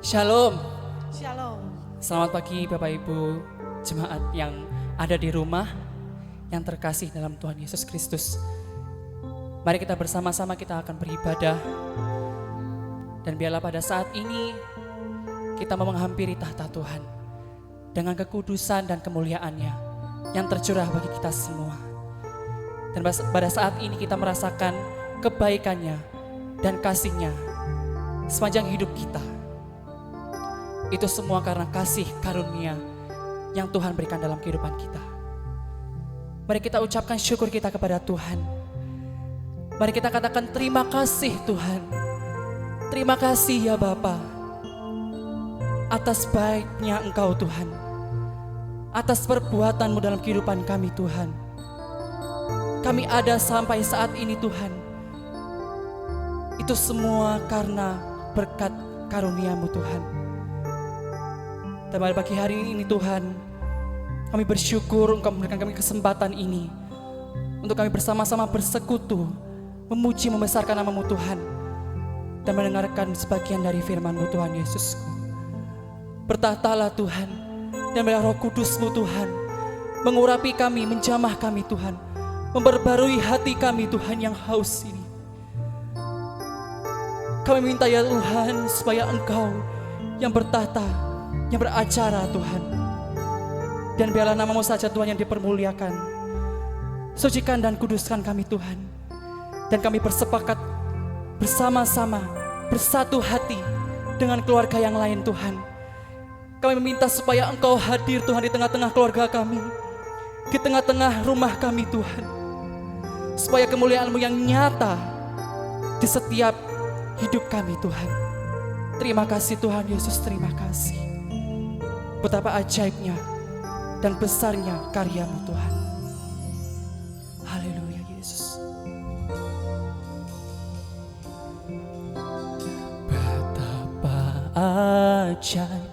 Shalom. Shalom. Selamat pagi Bapak Ibu jemaat yang ada di rumah, yang terkasih dalam Tuhan Yesus Kristus. Mari kita bersama-sama kita akan beribadah. Dan biarlah pada saat ini kita mau menghampiri tahta Tuhan dengan kekudusan dan kemuliaannya yang tercurah bagi kita semua. Dan pada saat ini kita merasakan kebaikannya dan kasihnya sepanjang hidup kita. Itu semua karena kasih karunia yang Tuhan berikan dalam kehidupan kita. Mari kita ucapkan syukur kita kepada Tuhan. Mari kita katakan terima kasih Tuhan. Terima kasih ya Bapa, atas baiknya Engkau Tuhan, atas perbuatan-Mu dalam kehidupan kami Tuhan. Kami ada sampai saat ini Tuhan. Itu semua karena berkat karunia-Mu Tuhan. Dan pada pagi hari ini Tuhan, kami bersyukur Engkau memberikan kami kesempatan ini untuk kami bersama-sama bersekutu, memuji membesarkan nama-Mu Tuhan, dan mendengarkan sebagian dari firman-Mu Tuhan Yesusku. Bertahtalah Tuhan, dan biarlah Roh Kudus-Mu Tuhan mengurapi kami, menjamah kami Tuhan, memperbarui hati kami Tuhan yang haus ini. Kami minta ya Tuhan supaya Engkau yang bertahta, yang beracara Tuhan. Dan biarlah nama-Mu saja Tuhan yang dipermuliakan. Sucikan dan kuduskan kami Tuhan. Dan kami bersepakat bersama-sama, bersatu hati dengan keluarga yang lain Tuhan. Kami meminta supaya Engkau hadir Tuhan di tengah-tengah keluarga kami, di tengah-tengah rumah kami Tuhan. Supaya kemuliaan-Mu yang nyata di setiap hidup kami Tuhan. Terima kasih Tuhan Yesus, terima kasih. Betapa ajaibnya dan besarnya karya-Mu Tuhan. Haleluya Yesus. Betapa ajaib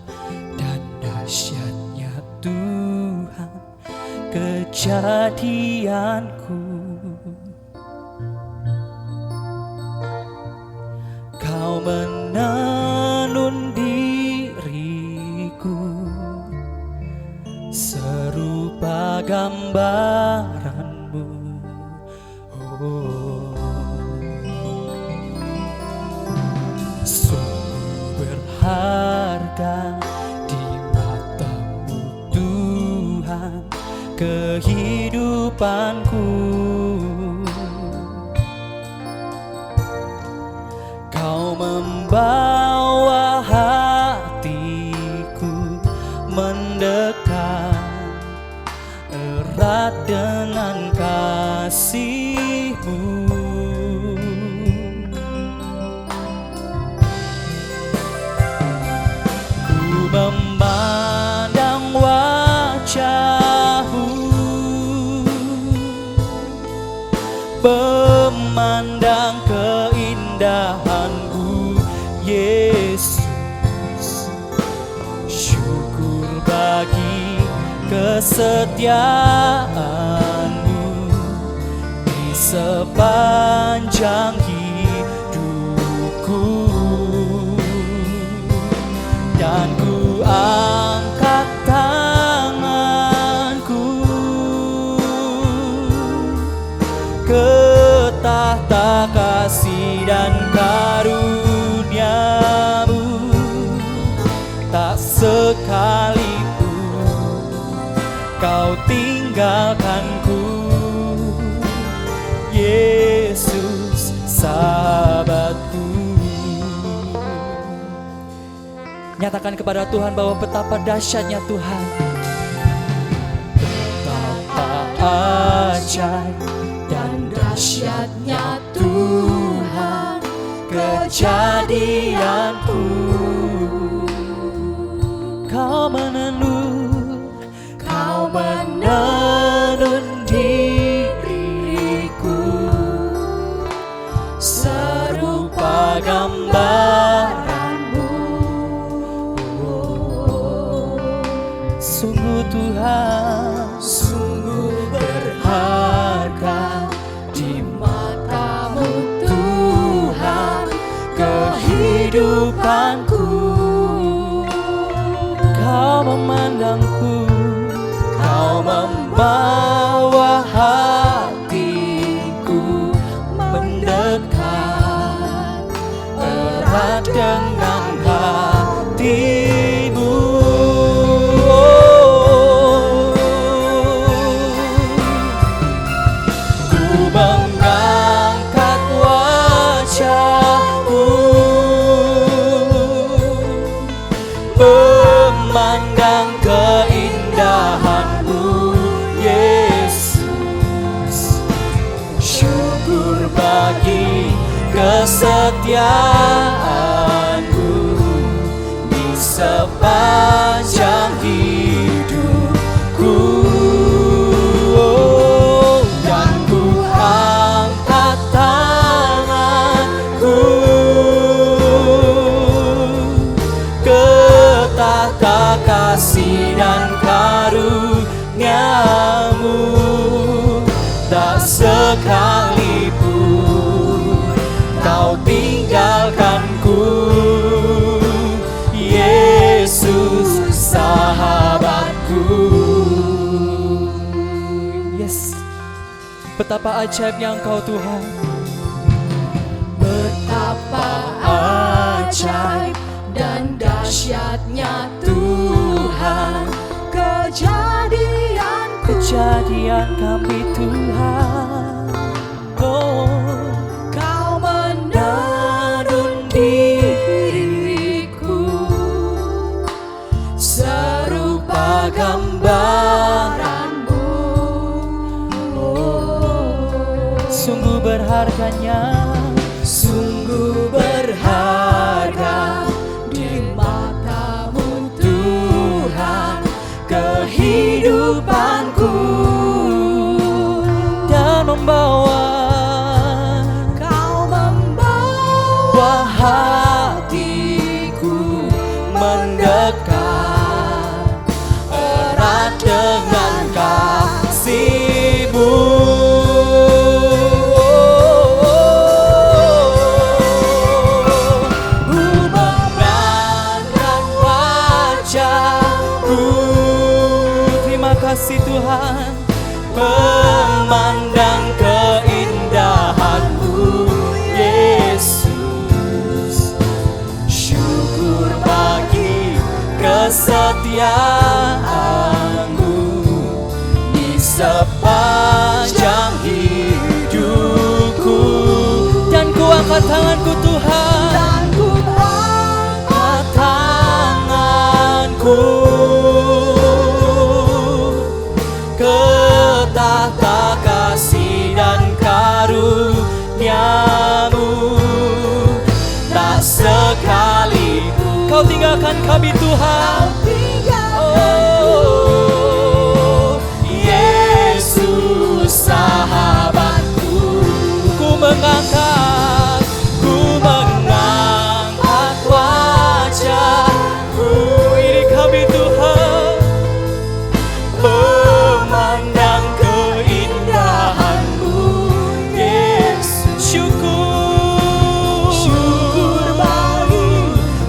dan dahsyatnya Tuhan kejadianku. Kau menenun diriku serupa gambaran-Mu. Sungguh berharga di mata-Mu Tuhan kehidupanku. Kau membawa hatiku mendekat erat dengan kasih-Mu. Ku memandang wajah-Mu, memandang keindahan-Mu Yesus. Syukur bagi kesetiaan-Mu di sepanjang hidupku. Dan ku angkat tanganku ke tahta kasih dan karunia-Mu. Tak sekalipun Kau tinggalkanku, Yesus sahabatku. Nyatakan kepada Tuhan bahwa betapa dahsyatnya Tuhan, betapa ajaib dan dahsyatnya Tuhan kejadianku. Kau menenun diriku serupa gambaran-Mu. Sungguh Tuhan, sungguh berharga di mata-Mu Tuhan kehidupanku. memandangku, kau membawa hatiku mendekat erat dengan hatimu. Ku mengangkat wajahku, memandang keindahan-Mu, Yesus. Syukur bagi kesetiaan-Mu di sepanjang hidupku. Dan ku angkat tanganku ke tahta kasih dan karunia-Mu. Tak sekalipun Kau tinggalkanku, Yesus sahabatku. Yes, betapa ajaibnya Engkau Tuhan. Betapa ajaib dan dahsyatnya Tuhan, kejadian kami Tuhan. Oh, Kau menegun diriku serupa gambaran-Mu. sungguh berharganya, Sungguh berharga di mata-Mu Tuhan kehidupanku, dan membawa Kau membawa hatiku mendekat erat dengan kasih-Mu. Ku memandang wajah-Mu, terima kasih Tuhan. memandang keindahan-Mu, Yesus. Syukur bagi kesetiaan-Mu di sepanjang hidupku. Dan ku angkat tanganku Tuhan, Dan ku angkat tanganku ke tahta kasih dan karunia-Mu. Tak sekalipun Kau tinggalkan kami Tuhan. Oh, Yesus sahabatku. Ku mengangkat wajahku, ini kami Tuhan. memandang keindahan-Mu, Yesus. Syukur bagi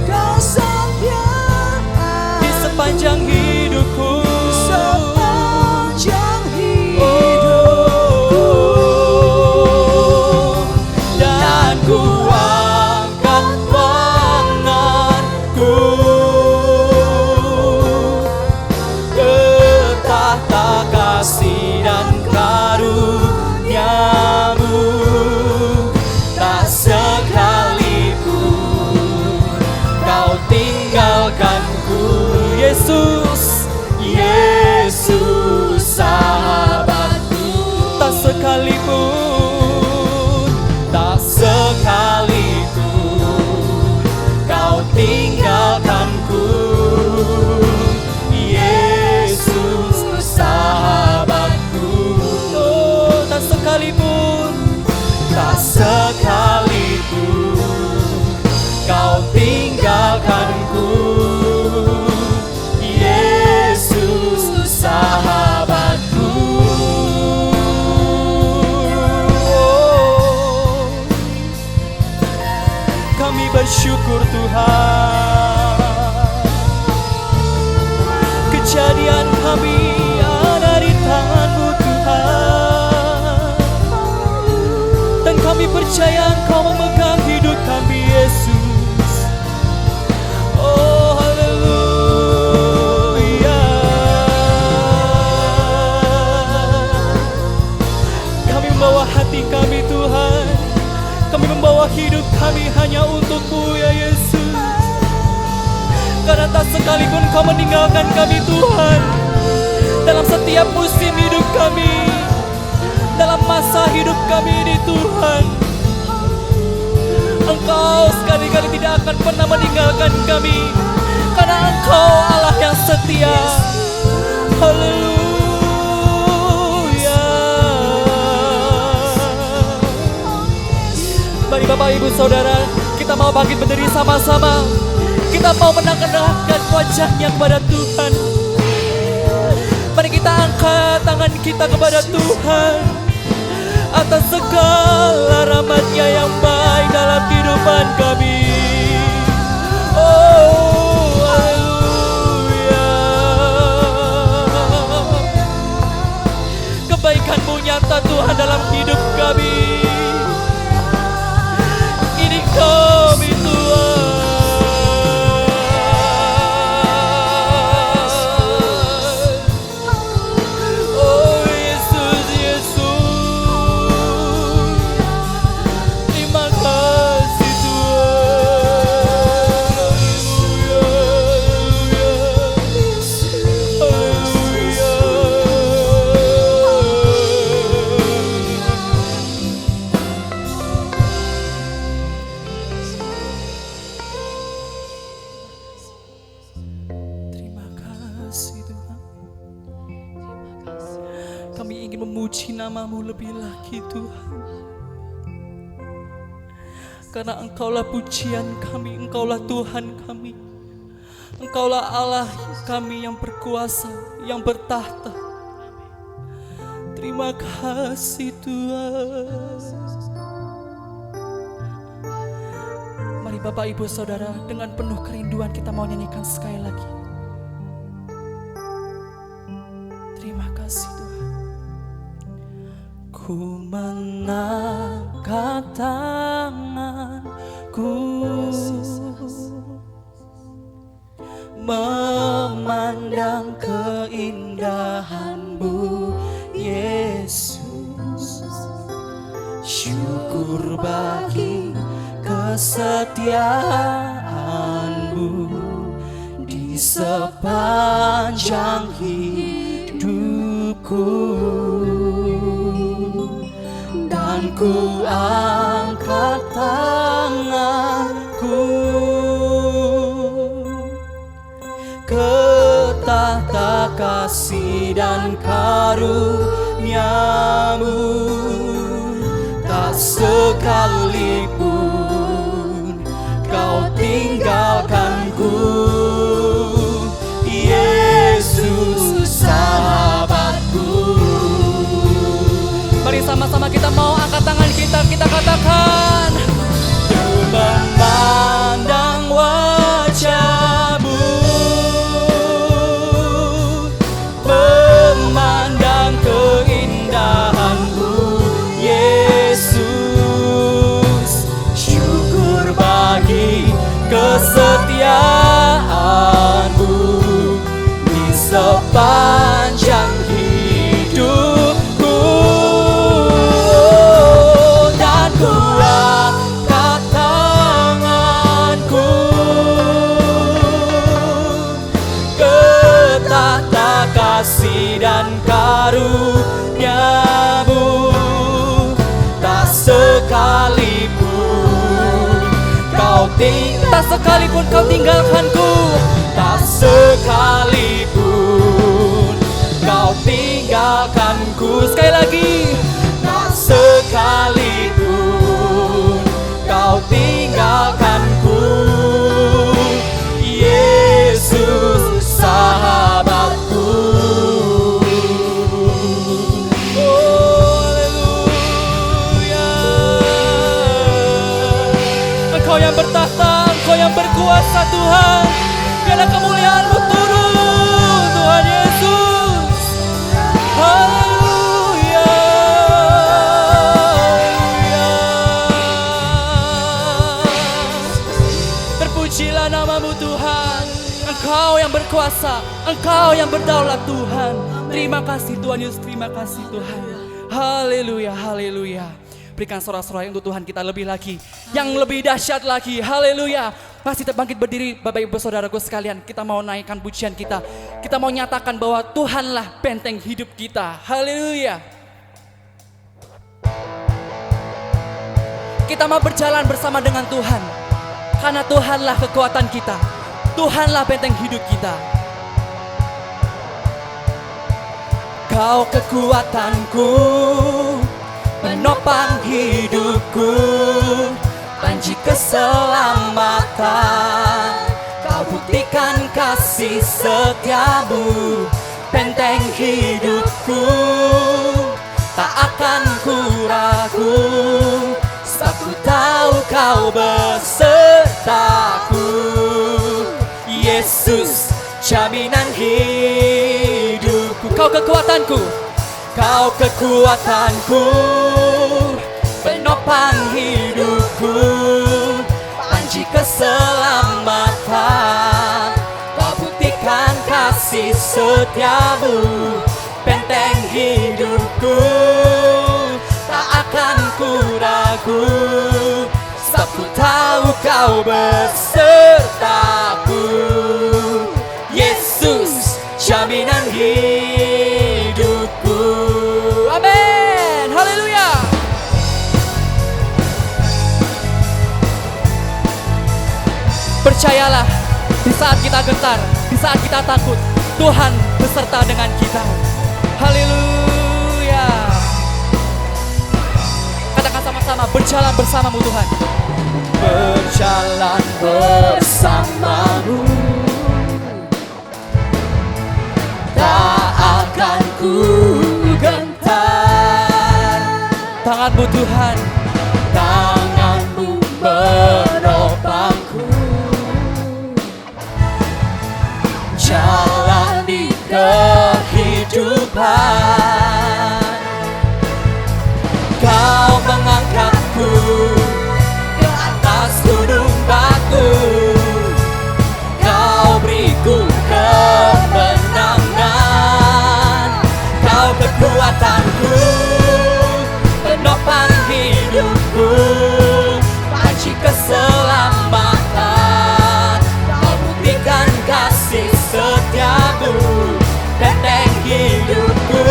kesetiaan Di sepanjang hidupku, sepanjang hidupku. Dan ku angkat tanganku ke tahta kasih dan karunia-Mu. Tak sekalipun Kau tinggalkanku, Yesus. Yesus sahabatku. tak sekalipun Kau tinggalkanku, Yesus sahabatku. oh, tak sekalipun Tak sekalipun Kau tinggalkanku, Yesus kejadian kami ada di tangan-Mu Tuhan. Dan kami percaya Engkau memegang hidup kami Yesus. Oh haleluya. Kami membawa hati kami Tuhan, kami membawa hidup kami hanya untuk-Mu ya Yesus. Karena tak sekalipun Kau meninggalkan kami Tuhan, dalam setiap musim hidup kami, dalam masa hidup kami ini Tuhan, Engkau sekali-kali tidak akan pernah meninggalkan kami, karena Engkau Allah yang setia. Haleluya. Mari Bapak Ibu Saudara, kita mau bangkit berdiri sama-sama. Kita mau menangkan wajahnya kepada Tuhan. Mari kita angkat tangan kita kepada Tuhan atas segala rahmat-Nya yang baik dalam kehidupan kami. Oh, haleluya. Kebaikan-Mu nyata Tuhan dalam hidup kami. Ini kami Tuhan. Kami ingin memuji nama-Mu lebih lagi Tuhan, karena Engkaulah pujian kami, Engkaulah Tuhan kami, Engkaulah Allah kami yang berkuasa, yang bertahta. Terima kasih Tuhan. Mari Bapak Ibu Saudara, dengan penuh kerinduan kita mau nyanyikan sekali lagi. Terima kasih Tuhan. Ku mengangkat tanganku, memandang keindahan-Mu Yesus. Syukur bagi kesetiaan-Mu di sepanjang hidupku. Dan ku angkat tanganku ke tahta kasih dan karunia-Mu. Tak sekalipun Kau tinggalkanku, Yesus sahabatku. Mari sama-sama kita mau angkat tangan kita katakan, memandang wajah-Mu, memandang keindahan-Mu Yesus. Syukur bagi kesetiaan-Mu di sepanjang hidupku. Kasih dan karunia-Mu, tak sekalipun Kau tinggalkanku, tak sekalipun Kau tinggalkanku. Sekali lagi, tak sekalipun Kau tinggalkanku, Yesus sahabatku. Engkau yang bertahta, Engkau yang berkuasa Tuhan. Biarlah kemuliaan-Mu turun. berkuasa, Engkau yang berdaulat Tuhan. Terima kasih Tuhan Yesus, terima kasih Tuhan. Haleluya, haleluya. Berikan sorak-sorai untuk Tuhan kita lebih lagi, yang lebih dahsyat lagi. Haleluya. Masih terbangkit berdiri Bapak Ibu Saudaraku sekalian. Kita mau naikkan pujian kita. Kita mau nyatakan bahwa Tuhanlah benteng hidup kita. Haleluya. Kita mau berjalan bersama dengan Tuhan, karena Tuhanlah kekuatan kita, Tuhanlah benteng hidup kita. Kau kekuatanku, penopang hidupku, panji keselamatan. Kau buktikan kasih setiamu, benteng hidupku, tak akan ku ragu. Sebab ku tahu kau besertaku. Yesus, jaminan hidupku. Kau kekuatanku, kau kekuatanku, penopang hidupku, panji keselamatan. Kau buktikan kasih setiamu, benteng hidupku, tak akan ku ragu. Sebab ku tahu kau besertaku. Yesus, jaminan hidupku. Amin, haleluya. Percayalah, di saat kita gentar, di saat kita takut, Tuhan beserta dengan kita. Haleluya. Katakan sama-sama, berjalan bersamamu Tuhan. Berjalan bersamamu, tak akan ku gentar. Tanganmu Tuhan, Tanganmu menopangku, jalani kehidupan. Kau mengangkatku ke atas gunung batu, kau beriku kemenangan. Kau kekuatanku, penopang hidupku, panji keselamatan. Kau buktikan kasih setiamu, benteng hidupku,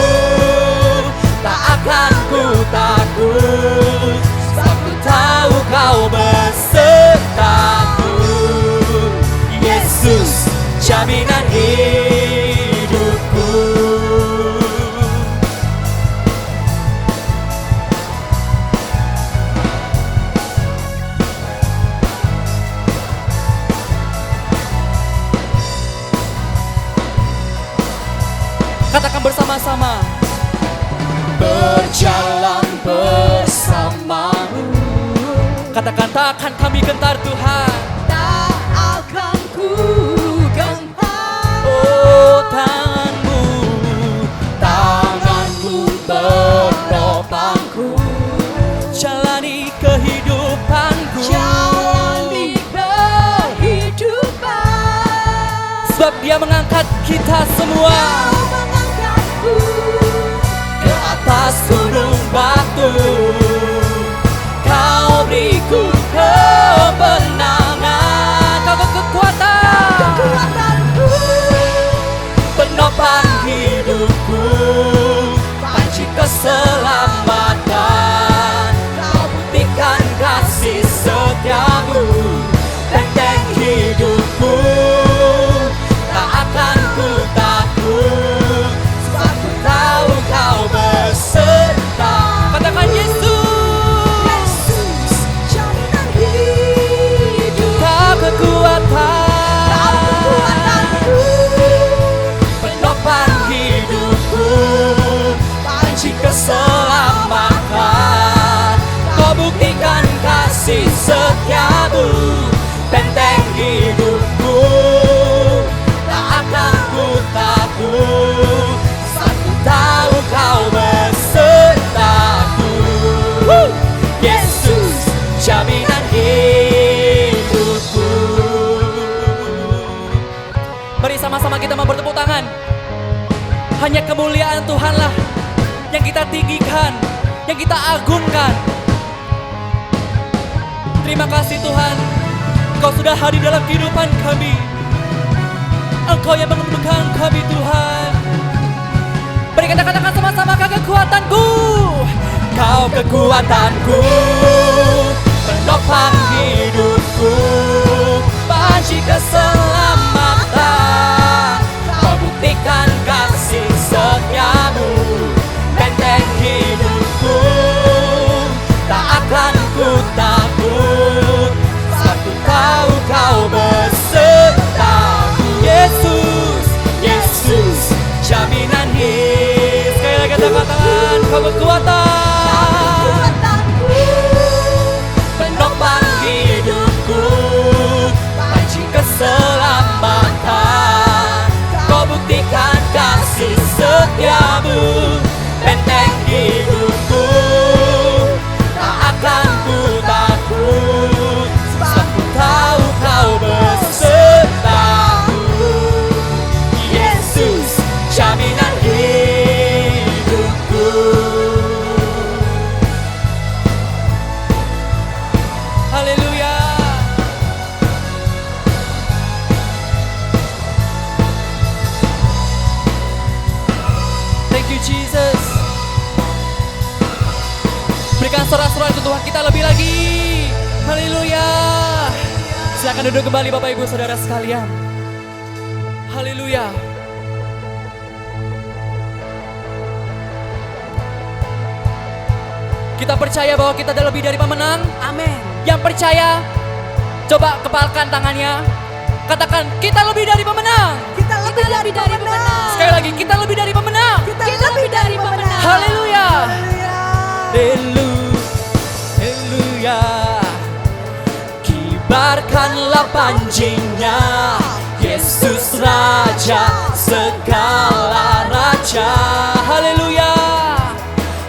tak akan ku takut. Sebab ku tahu kau besertaku. Yesus, jaminan hidupku. katakan bersama-sama. Berjalan bersamamu, Katakan, tak akan kami gentar Tuhan. tak akan ku gentar. Oh, tanganmu, Tanganmu menopangku, jalani kehidupanku. jalani kehidupan. Sebab Dia mengangkat kita semua Kau mengangkatku ke atas gunung batu, kau beriku kemenangan. Kau kekuatan, Kekuatanku, penopang hidupku, panji keselamatan. Kau buktikan kasih setiamu, benteng hidupku, tak akan ku takut. Sebab ku tahu kau beserta. katakan Yesus. Yesus, jaminan hidup. Kau kekuatan, Kau kekuatanku, penopang hidupku, panji keselamatan. kita mau bertepuk tangan. Hanya kemuliaan Tuhanlah yang kita tinggikan, yang kita agungkan. Terima kasih Tuhan, Engkau sudah hadir dalam kehidupan kami. Engkau yang mengembukakan kami Tuhan. Mari kita katakan sama-sama, Kau kekuatanku. Kau kekuatanku, penopang hidupku, panci keselamatan. Kau buktikan kasih setiamu, benteng hidupku, tak akan ku takut, sebab ku tahu Kau besertaku. Yesus, Yesus, jaminan hidup. Sekali lagi kita katakan, Kau kekuatan, penopang hidupku, panci keselamatan. Kau buktikan kasih setiamu, benteng hidupku, tak akan ku takut, sebab ku tahu Kau besertaku. Yesus, jaminan hidupku. Haleluya. Thank you Jesus. Berikan sorak-sorai untuk Tuhan kita lebih lagi. Haleluya. Silakan duduk kembali Bapak Ibu Saudara sekalian. Haleluya. Kita percaya bahwa kita adalah lebih dari pemenang. Amin. Yang percaya, coba kepalkan tangannya. Katakan, kita lebih dari pemenang. Kita lebih dari pemenang. Sekali lagi, kita lebih dari pemenang. Kita lebih dari pemenang. Haleluya. Haleluya. Haleluya. Kibarkanlah panjinya, Yesus Raja segala raja. Haleluya.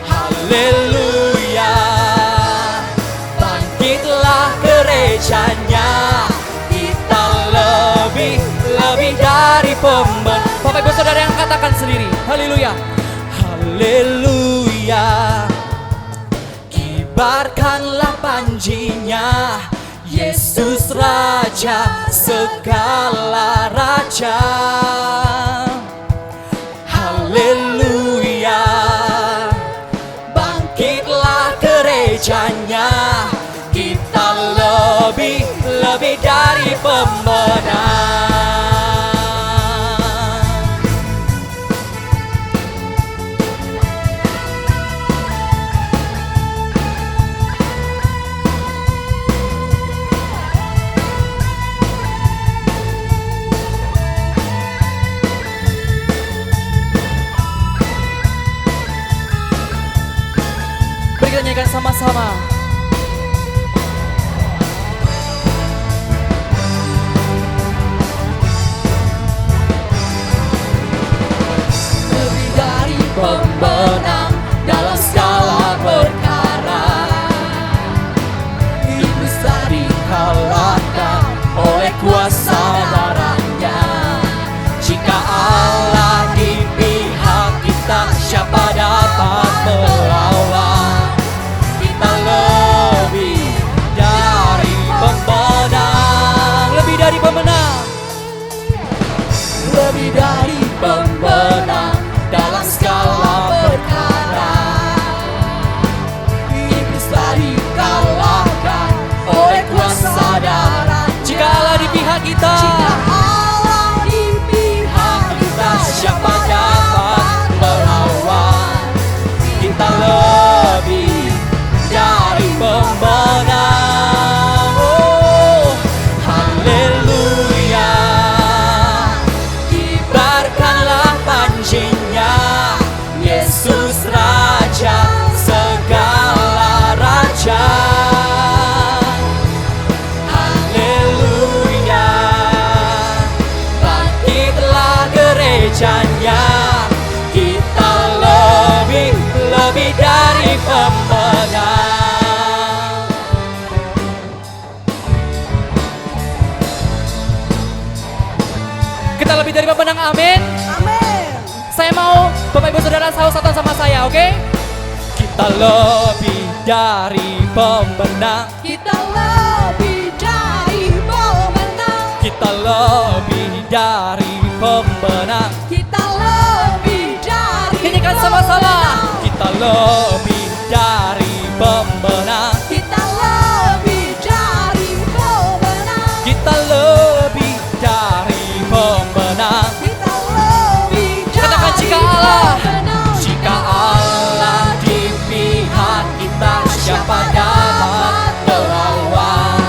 Haleluya. Bangkitlah gerejanya, kita lebih dari pemenang. Bapak Ibu Saudara yang katakan sendiri, haleluya. Haleluya. Kibarkanlah panjinya, Yesus Raja segala raja. Haleluya. Bangkitlah gerejanya, kita lebih dari pemenang. Mari kita nyanyikan sama-sama. Lebih dari pemenang dalam segala perkara, iblis tak dikalahkan oleh kuasa darahnya. Jika Allah di pihak kita, siapa dapat melawan? Kita lebih dari pemenang. Lebih dari pemenang. Lebih dari pemenang dalam segala perkara. Iblis tak dikalahkan oleh kuasa darah. Jika Allah di pihak kita, Allah di pihak kita, siapa dapat melawan? Kita lebih dari pemenang. Oh, haleluya. Kibarkanlah panjinya, Yesus Raja segala raja. Haleluya. Bangkitlah gerejanya, kita lebih dari pemenang. Kita lebih dari pemenang, amin. Amin. Saya mau Bapak Ibu Saudara saut-sautan sama saya, oke? Kita lebih dari pemenang. Kita lebih dari pemenang. Kita lebih dari pemenang. Kita lebih dari Nyanyikan sama-sama. pemenang. Kita lebih dari pemenang. Kita lebih dari pemenang. Kita lebih dari pemenang. Kita lebih dari Katakan jika Allah, pemenang. jika Allah di pihak kita, siapa dapat melawan?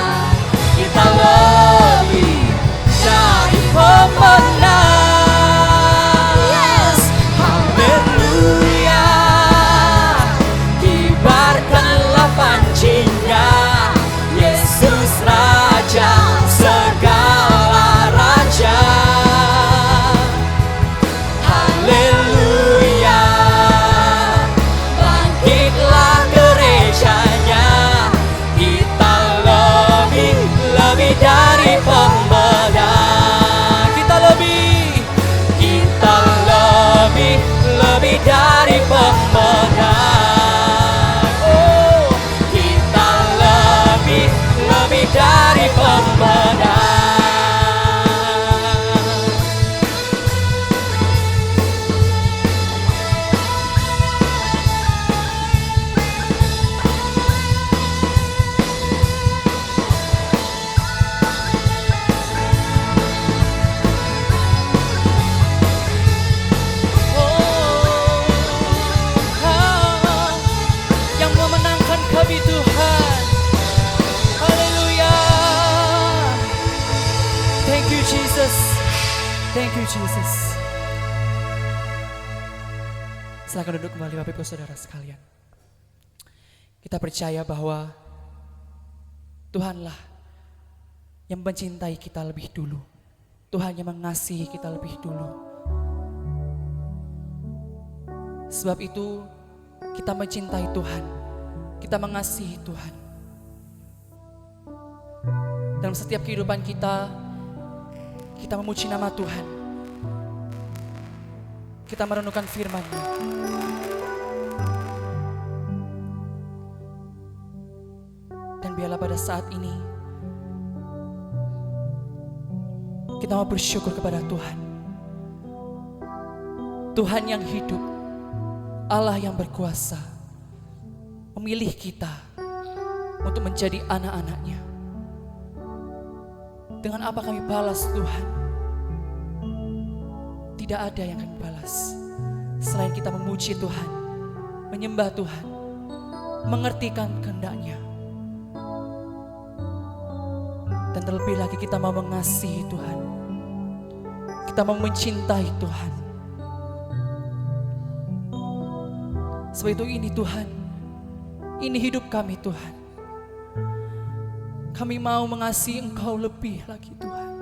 Kita lebih dari pemenang. Yes. Haleluya. Kibarkanlah pancinya, Yesus Raja segala raja. Haleluya. Bangkitlah gerejanya, kita lebih dari pemenang. Kita lebih dari pemenang. Oh, kita lebih dari pemenang. Yang memenangkan kami Tuhan. Haleluya. Thank you Jesus. Thank you Jesus. Silakan duduk kembali Bapak Ibu Saudara sekalian. Kita percaya bahwa Tuhanlah yang mencintai kita lebih dulu. Tuhan yang mengasihi kita lebih dulu. Sebab itu kita mencintai Tuhan, kita mengasihi Tuhan. Dalam setiap kehidupan kita memuji nama Tuhan. Kita merenungkan firman-Nya. Dan biarlah pada saat ini kita mau bersyukur kepada Tuhan. Tuhan yang hidup, Allah yang berkuasa, memilih kita untuk menjadi anak-anak-Nya. Dengan apa kami balas Tuhan? Tidak ada yang kami balas selain kita memuji Tuhan, menyembah Tuhan, mengertikan kehendak-Nya. Dan terlebih lagi kita mau mengasihi Tuhan. Kita mau mencintai Tuhan. Sebab itu ini Tuhan, ini hidup kami Tuhan. Kami mau mengasihi Engkau lebih lagi Tuhan.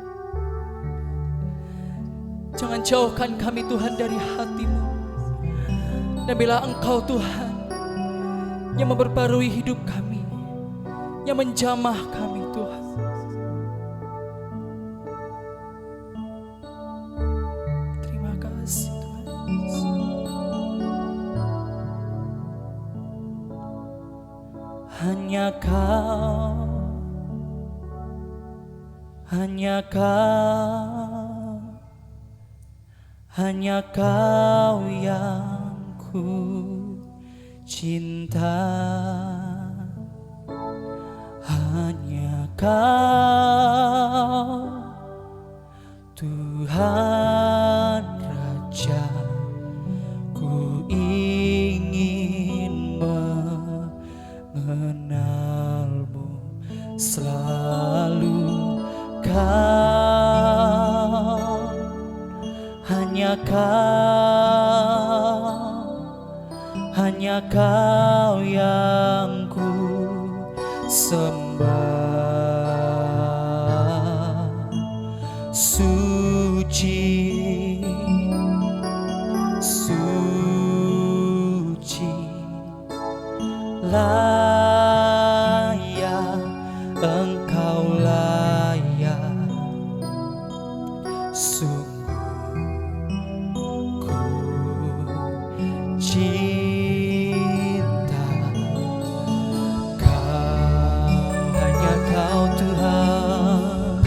Jangan jauhkan kami Tuhan dari hati-Mu. Dan bila Engkau Tuhan yang memperbarui hidup kami, yang menjamah kami Tuhan. Terima kasih Tuhan Yesus. Hanya Kau, hanya Kau, hanya Kau yang ku cinta. Hanya Kau, Tuhan Raja, ku ingin mengenalmu selalu. Kau, hanya Kau, hanya Kau yang ku sembah. Suci, suci, layak Engkau layak. Sungguh cinta, hanya Kau Tuhan,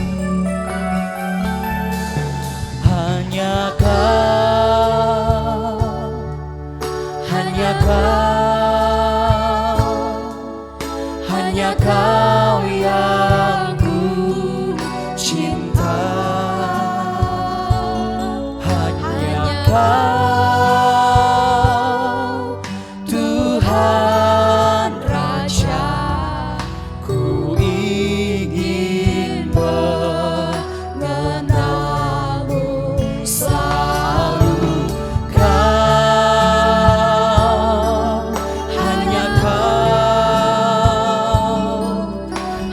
hanya Kau, hanya Kau, hanya Kau yang ku cinta, hanya Kau Tuhan Raja, ku ingin mengenalmu selalu. Kau,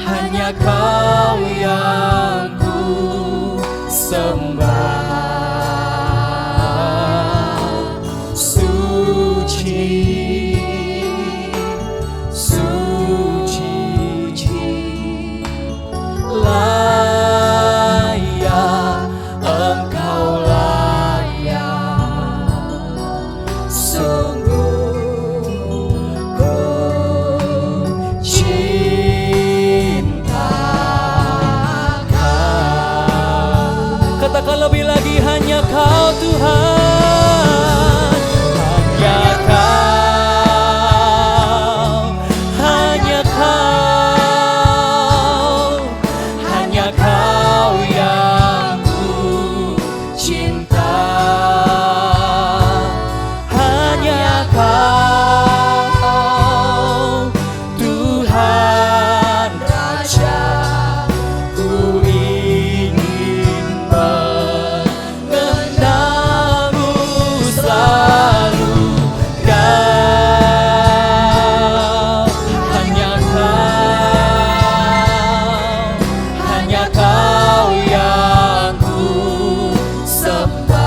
hanya Kau yang ku sembah. Suci, suci, layak, Engkau layak, sungguh ku cinta Kau. Katakan lebih lagi, hanya Kau Tuhan, hanya Kau, hanya Kau, hanya Kau yang ku cinta, hanya Kau Tuhan Raja, ku ingin mengenalmu selalu. Kau, hanya Kau yang ku sembah.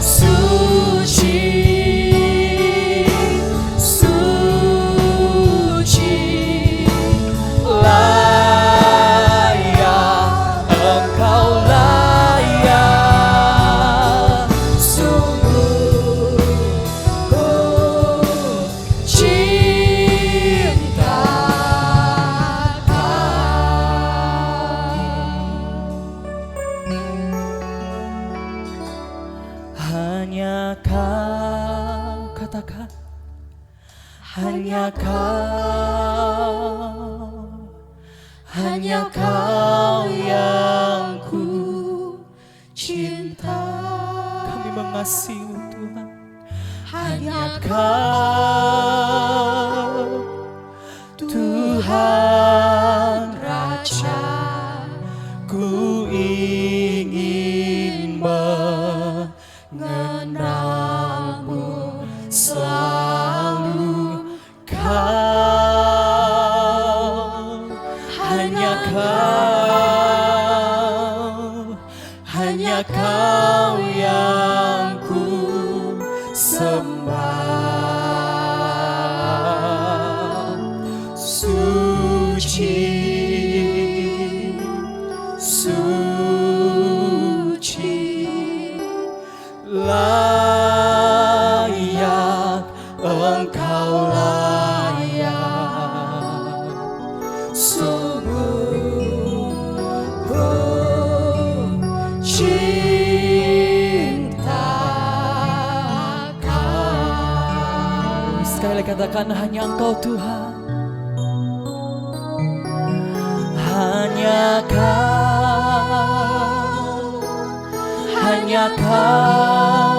Suci, suci, layak, Engkau layak, sungguh ku cinta Kau. Hanya Kau, katakan, hanya Kau, hanya Kau yang ku cinta. Kami mengasihi Tuhan. Hanya Kau Tuhan Raja, ku ingin mengenalmu selalu. Kau, hanya Kau, hanya Kau yang ku sembah. Suci, suci, layak, Engkau layak, sungguh ku cinta Kau. Sekali lagi katakan, hanya Engkau Tuhan, hanya Kau, hanya Kau,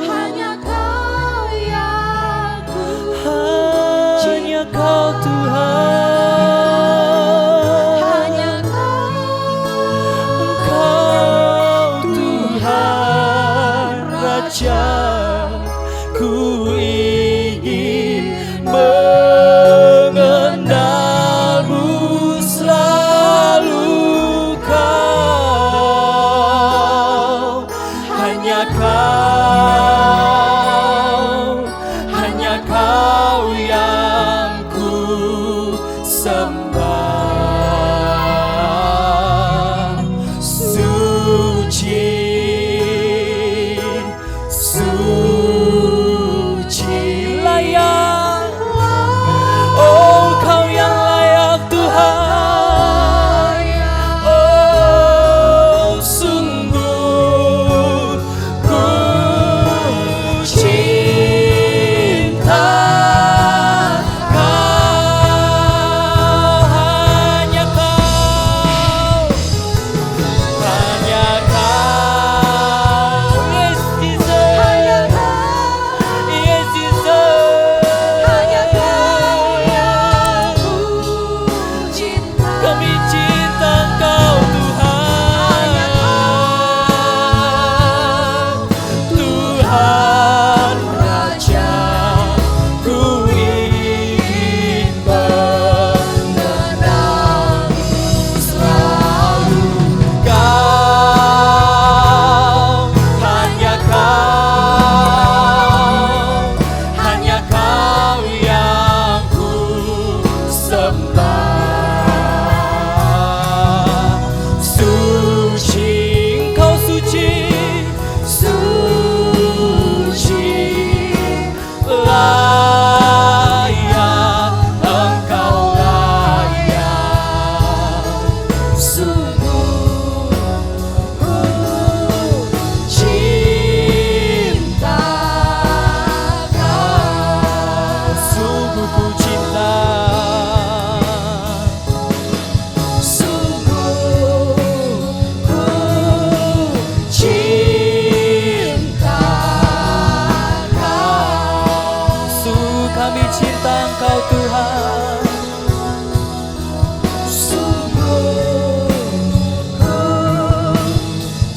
Hanya Kau yang ku hanya Kau Tuhan, hanya Engkau Tuhan Raja, ku ingin mengenalmu selalu. Kau,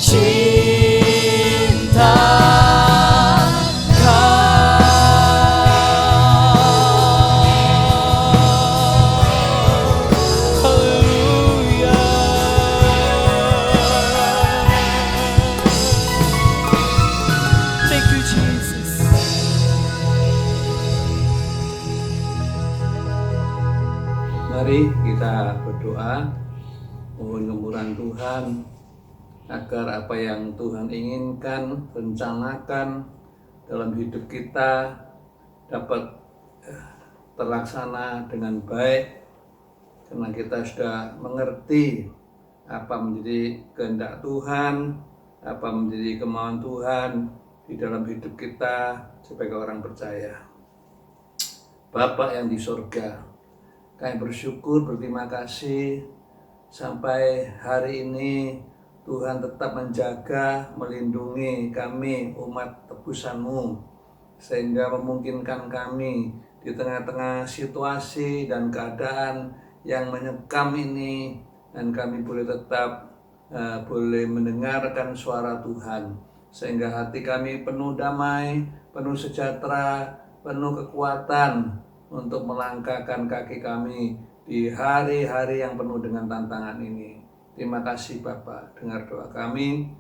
cinta Mari kita berdoa, mohon kemurahan Tuhan agar apa yang Tuhan inginkan, rencanakan dalam hidup kita dapat terlaksana dengan baik, karena kita sudah mengerti apa menjadi kehendak Tuhan, apa menjadi kemauan Tuhan di dalam hidup kita sebagai orang percaya. Bapa yang di surga, kami bersyukur, berterima kasih sampai hari ini Tuhan tetap menjaga, melindungi kami umat tebusan-Mu, sehingga memungkinkan kami di tengah-tengah situasi dan keadaan yang menyekam ini, dan kami boleh tetap boleh mendengarkan suara Tuhan, sehingga hati kami penuh damai, penuh sejahtera, penuh kekuatan untuk melangkahkan kaki kami di hari-hari yang penuh dengan tantangan ini. Terima kasih Bapa, dengar doa kami.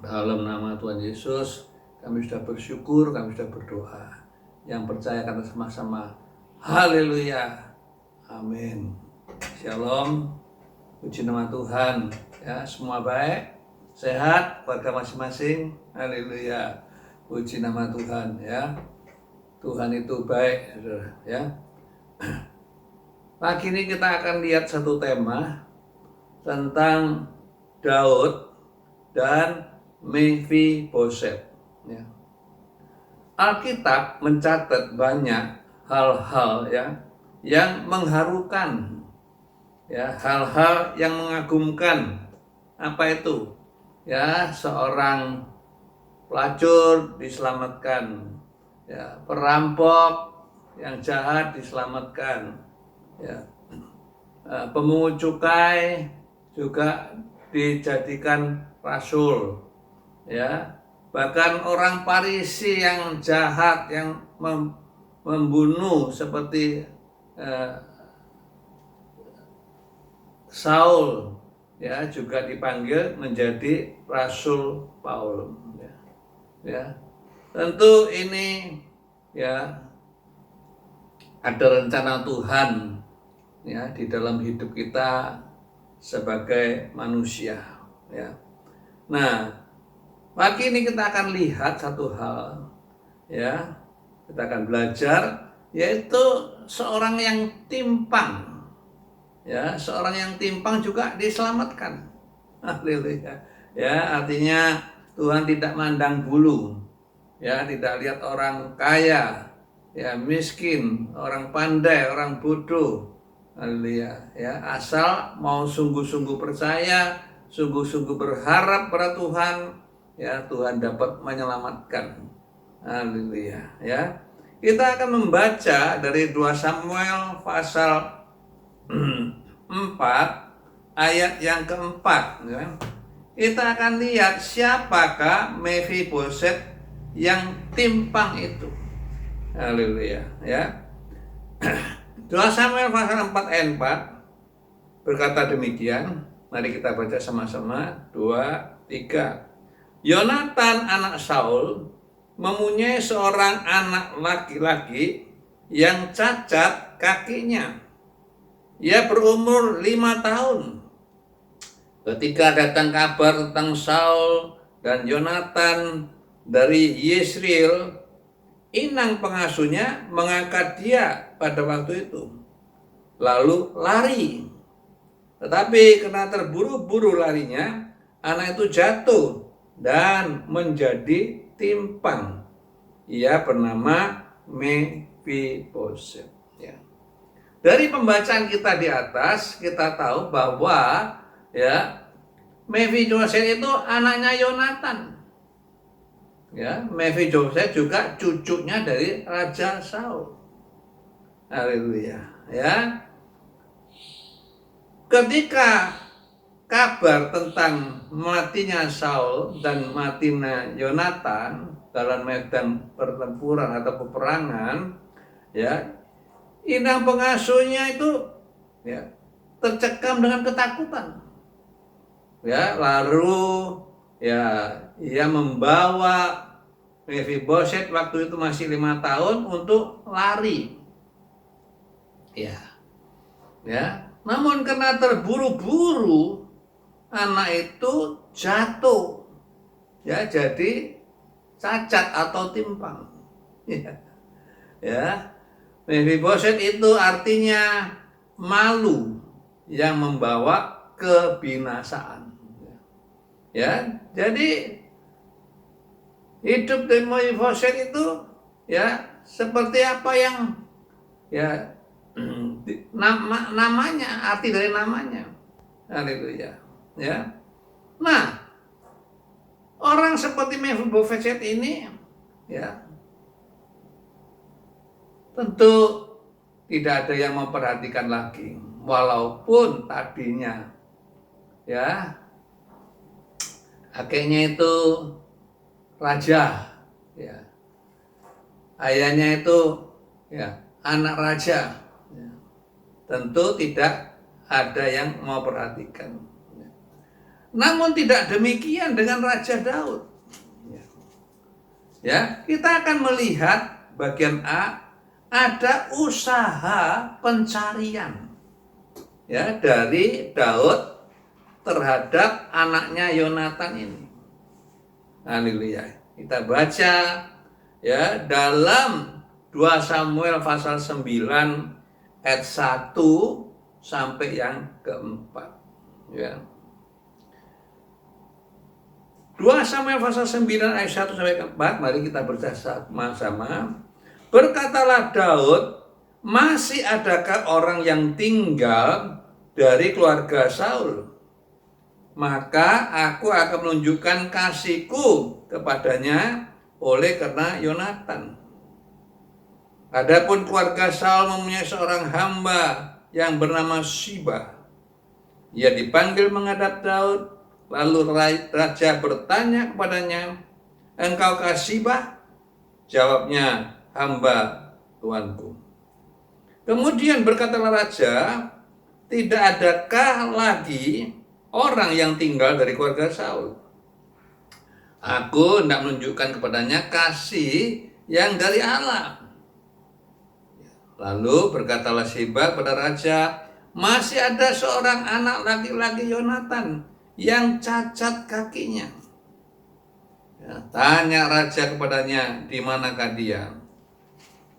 Dalam nama Tuhan Yesus, kami sudah bersyukur, kami sudah berdoa. Yang percaya kata sama-sama, haleluya, amin. Shalom, puji nama Tuhan. Ya, semua baik, sehat, keluarga masing-masing, haleluya, puji nama Tuhan. Ya, Tuhan itu baik, ya. Pagi ini kita akan lihat satu tema tentang Daud dan Mephiboset. Ya. Alkitab mencatat banyak hal-hal ya yang mengharukan, ya, hal-hal yang mengagumkan. Apa itu? Ya, seorang pelacur diselamatkan. Ya, perampok yang jahat diselamatkan, ya, pemungut cukai juga dijadikan rasul, ya, bahkan orang Farisi yang jahat yang membunuh seperti Saul, ya, juga dipanggil menjadi Rasul Paul, ya. Tentu ini, ya, ada rencana Tuhan, ya, di dalam hidup kita sebagai manusia, ya. Nah, pagi ini kita akan lihat satu hal, ya, kita akan belajar, yaitu seorang yang timpang, ya, seorang yang timpang juga diselamatkan. Haleluya. Ya, artinya Tuhan tidak mandang bulu. Ya, tidak lihat orang kaya, ya, miskin, orang pandai, orang bodoh. Haleluya. Ya, asal mau sungguh-sungguh percaya, sungguh-sungguh berharap pada Tuhan, ya, Tuhan dapat menyelamatkan. Haleluya. Ya. Kita akan membaca dari 2 Samuel pasal 4 ayat yang keempat, ya. Kita akan lihat siapakah Mephiboset yang timpang itu. Haleluya, ya. 2 Samuel pasal 4 ayat 4 berkata demikian. Mari kita baca sama-sama. 2, 3. Yonatan anak Saul mempunyai seorang anak laki-laki yang cacat kakinya. Ia berumur 5 tahun. Ketika datang kabar tentang Saul dan Yonatan dari Yesreel, inang pengasuhnya mengangkat dia pada waktu itu, lalu lari. Tetapi karena terburu-buru larinya, anak itu jatuh dan menjadi timpang. Ia bernama Mephiboset. Ya. Dari pembacaan kita di atas, kita tahu bahwa, ya, Mephiboset itu anaknya Yonatan. Ya, Mephiboset juga cucunya dari Raja Saul. Haleluya, ya. Ketika kabar tentang matinya Saul dan matinya Yonatan dalam medan pertempuran atau peperangan, ya, inang pengasuhnya itu ya tercekam dengan ketakutan. Ya, lalu ya ia membawa Mephibosheth waktu itu masih 5 tahun untuk lari. Ya. Ya, namun karena terburu-buru anak itu jatuh. Ya, jadi cacat atau timpang. Ya. Ya. Mephibosheth itu artinya malu yang membawa kebinasaan. Ya, jadi hidup dari Mephibosheth itu ya seperti apa yang ya namanya, arti dari namanya. Haleluya. Ya. Nah, orang seperti Mephibosheth ini ya tentu tidak ada yang memperhatikan lagi, walaupun tadinya ya kakeknya itu raja, ya, ayahnya itu ya anak raja, ya. Tentu tidak ada yang mau perhatikan. Ya. Namun tidak demikian dengan Raja Daud. Ya, kita akan melihat bagian A, ada usaha pencarian ya dari Daud terhadap anaknya Yonatan ini. Haleluya. Kita baca ya dalam 2 Samuel pasal 9 ayat 1 sampai yang keempat. Ya. 2 Samuel pasal 9 ayat 1 sampai keempat, mari kita baca sama-sama. Berkatalah Daud, masih adakah orang yang tinggal dari keluarga Saul? Maka aku akan menunjukkan kasihku kepadanya oleh karena Yonatan. Adapun keluarga Saul mempunyai seorang hamba yang bernama Siba. Ia dipanggil menghadap Daud, lalu raja bertanya kepadanya, engkaukah Siba? Jawabnya, hamba tuanku. Kemudian berkatalah raja, tidak adakah lagi orang yang tinggal dari keluarga Saul? Aku hendak menunjukkan kepadanya kasih yang dari Allah. Lalu berkatalah Siba kepada raja, masih ada seorang anak laki-laki Yonatan yang cacat kakinya. Ya, tanya raja kepadanya, di manakah dia?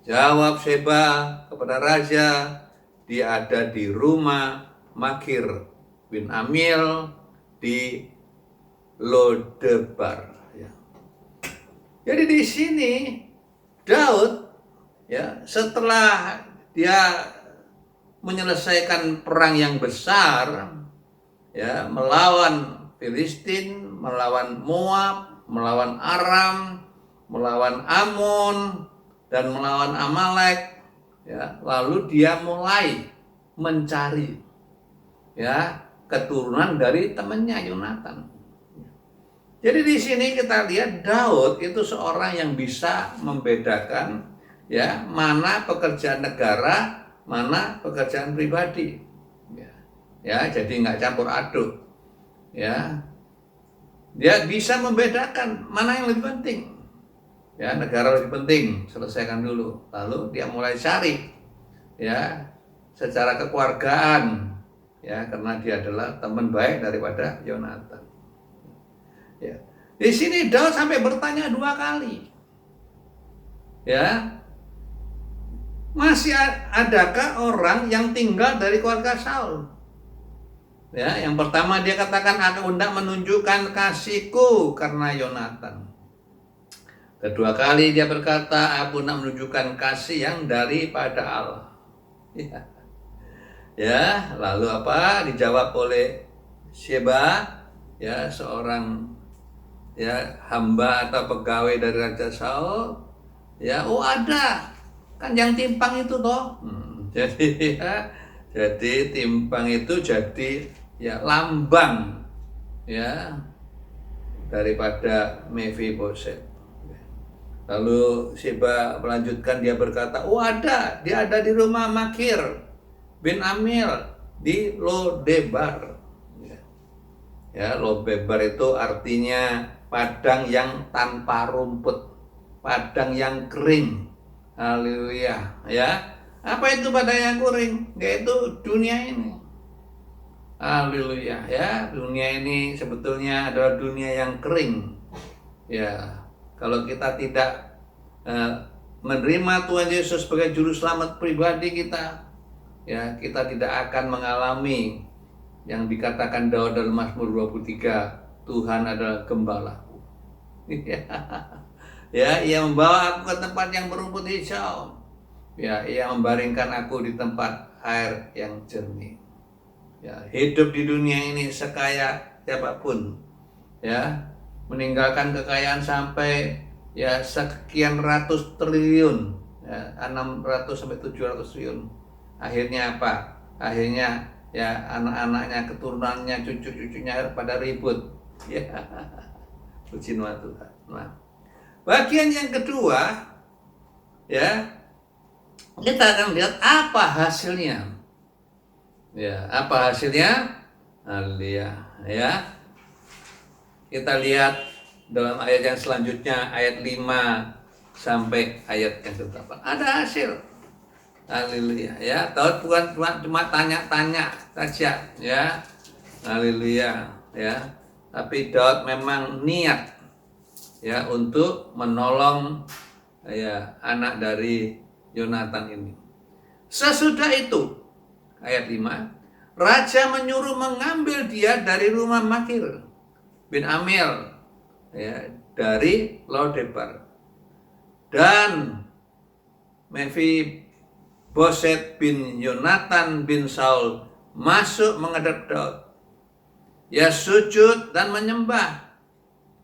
Jawab Siba kepada raja, dia ada di rumah Makir bin Amil di Lodebar. Ya. Jadi di sini Daud ya setelah dia menyelesaikan perang yang besar ya melawan Filistin, melawan Moab, melawan Aram, melawan Amon dan melawan Amalek ya, lalu dia mulai mencari ya keturunan dari temannya Yonatan. Jadi di sini kita lihat Daud itu seorang yang bisa membedakan ya mana pekerjaan negara, mana pekerjaan pribadi. Ya, jadi nggak campur aduk. Ya, dia bisa membedakan mana yang lebih penting. Ya, negara lebih penting, selesaikan dulu. Lalu dia mulai cari ya secara kekeluargaan. Ya, karena dia adalah teman baik daripada Yonatan. Ya. Di sini Daud sampai bertanya 2 kali. Ya. Masih adakah orang yang tinggal dari keluarga Saul? Ya, yang pertama dia katakan, aku hendak menunjukkan kasihku karena Yonatan. Kedua kali dia berkata, aku hendak menunjukkan kasih yang daripada Allah. Ya. Ya, lalu apa? Dijawab oleh Siba, ya seorang ya hamba atau pegawai dari Raja Saul. Ya, oh ada, kan yang timpang itu toh. Jadi ya, jadi timpang itu jadi ya lambang ya daripada Mephiboset. Lalu Siba melanjutkan, dia berkata, oh dia ada di rumah Makir bin Amil di Lodebar. Ya, Lodebar itu artinya padang yang tanpa rumput, padang yang kering. Haleluya, ya. Apa itu padang yang kering? Yaitu dunia ini. Haleluya, ya. Dunia ini sebetulnya adalah dunia yang kering. Ya, kalau kita tidak menerima Tuhan Yesus sebagai juru selamat pribadi kita, ya, kita tidak akan mengalami yang dikatakan Daud dalam Mazmur 23, Tuhan adalah gembalaku. Ya, ia membawa aku ke tempat yang berumput hijau. Ya, ia membaringkan aku di tempat air yang jernih. Ya, hidup di dunia ini sekaya siapapun, ya, meninggalkan kekayaan sampai ya sekian ratus triliun, ya, 600 sampai 700 triliun. Akhirnya apa? Akhirnya ya anak-anaknya, keturunannya, cucu-cucunya pada ribut. Ya, puji nama Tuhan. Nah, bagian yang kedua, ya, kita akan lihat apa hasilnya. Ya, apa hasilnya? Haleluya, ya. Kita lihat dalam ayat yang selanjutnya, ayat 5 sampai ayat yang ke-8. Ada hasil. Haleluya, ya. Daud bukan cuma tanya-tanya saja, ya. Haleluya, ya. Tapi Daud memang niat, ya, untuk menolong, ya, anak dari Yonatan ini. Sesudah itu, ayat 5, raja menyuruh mengambil dia dari rumah Makir bin Amil, ya, dari Lodebar, dan Mephiboset bin Yonatan bin Saul masuk menghadap Daud. Ia sujud dan menyembah.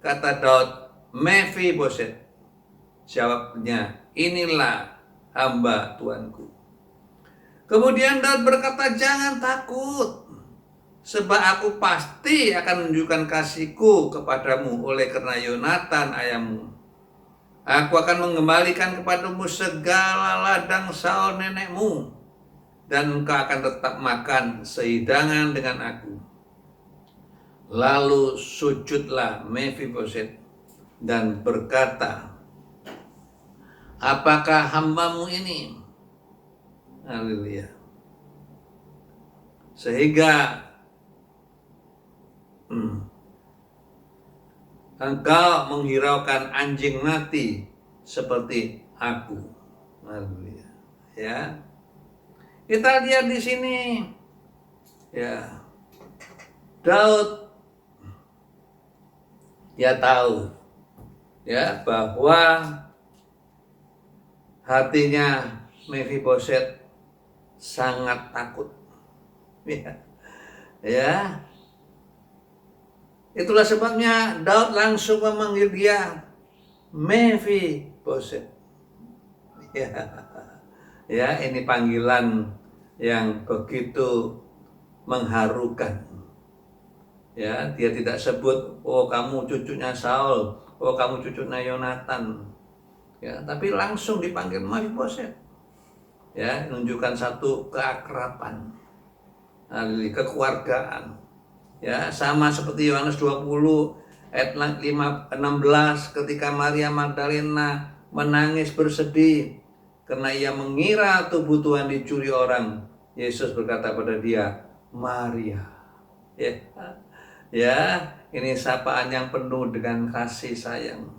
Kata Daud, Mephiboset. Jawabnya, inilah hamba Tuanku. Kemudian Daud berkata, jangan takut, sebab aku pasti akan menunjukkan kasihku kepadamu oleh karena Yonatan ayahmu. Aku akan mengembalikan kepadamu segala ladang Saul nenekmu, dan engkau akan tetap makan sehidangan dengan aku. Lalu sujudlah Mephiboset dan berkata, apakah hambamu ini? Haleluya. Sehingga engkau menghiraukan anjing mati seperti aku. Haleluya. Ya. Kita lihat di sini, ya, Daud dia tahu, ya, bahwa hatinya Mephiboset sangat takut. Ya. Ya. Itulah sebabnya Daud langsung memanggil dia Mephiboset. Ya. Ya, ini panggilan yang begitu mengharukan. Ya, dia tidak sebut, oh kamu cucunya Saul, oh kamu cucunya Yonatan. Ya, tapi langsung dipanggil Mephiboset. Ya, menunjukkan satu keakraban, kekeluargaan. Ya, sama seperti Yohanes 20 ayat 16, ketika Maria Magdalena menangis bersedih karena ia mengira tubuh Tuhan dicuri orang. Yesus berkata pada dia, Maria. Ya, ya, ini sapaan yang penuh dengan kasih sayang.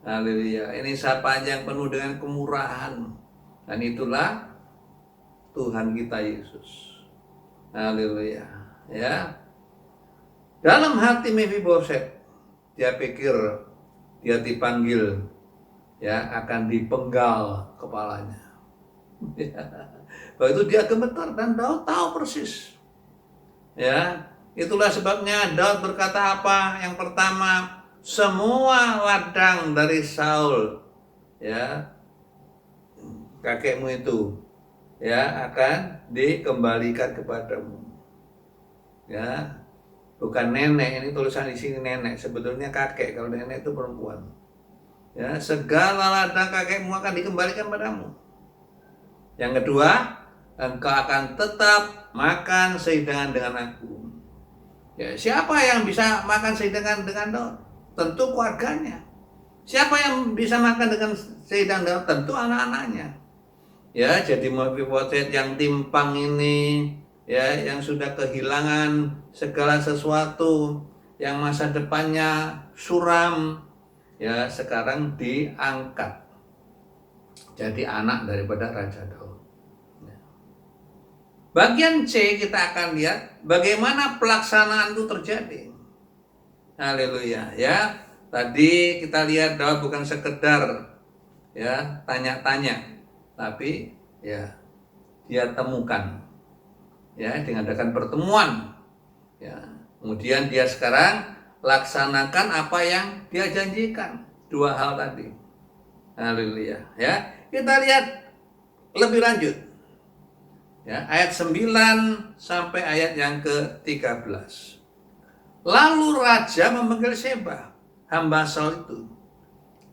Haleluya. Ini sapaan yang penuh dengan kemurahan. Dan itulah Tuhan kita Yesus. Haleluya. Ya. Dalam hati Mephiboset, dia pikir dia dipanggil, ya, akan dipenggal kepalanya. Begitu dia gemetar, dan Daud tahu persis. Ya, itulah sebabnya Daud berkata apa? Yang pertama, semua ladang dari Saul, ya, kakekmu itu, ya, akan dikembalikan kepadamu. Ya, bukan nenek, ini tulisan di sini nenek, sebetulnya kakek, kalau nenek itu perempuan. Ya, segala ladang kakekmu akan dikembalikan padamu. Yang kedua, engkau akan tetap makan sehidangan dengan aku. Ya, siapa yang bisa makan sehidangan dengan Daud? Tentu keluarganya. Siapa yang bisa makan dengan sehidangan Daud? Tentu anak-anaknya. Ya, jadi Mephibosheth yang timpang ini, ya, yang sudah kehilangan segala sesuatu, yang masa depannya suram, ya, sekarang diangkat jadi anak daripada Raja Daud. Bagian C kita akan lihat bagaimana pelaksanaan itu terjadi. Haleluya, ya. Tadi kita lihat Daud bukan sekedar ya tanya-tanya, tapi ya dia temukan, ya, diadakan pertemuan, ya. Kemudian dia sekarang laksanakan apa yang dia janjikan, dua hal tadi. Haleluya, ya. Kita lihat lebih lanjut. Ya, ayat 9 sampai ayat yang ke-13. Lalu raja memanggil Sheba, hamba Saul itu,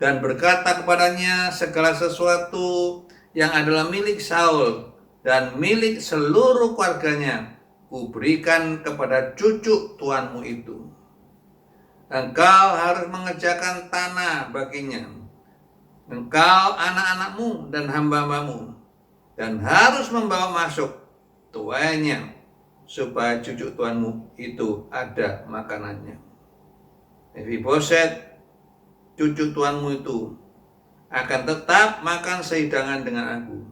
dan berkata kepadanya, segala sesuatu yang adalah milik Saul dan milik seluruh keluarganya kuberikan kepada cucu tuanmu itu. Engkau harus mengerjakan tanah baginya, engkau, anak-anakmu dan hamba-hambamu, dan harus membawa masuk tuanya supaya cucu tuanmu itu ada makanannya. Mephibosheth, cucu tuanmu itu akan tetap makan sehidangan dengan aku.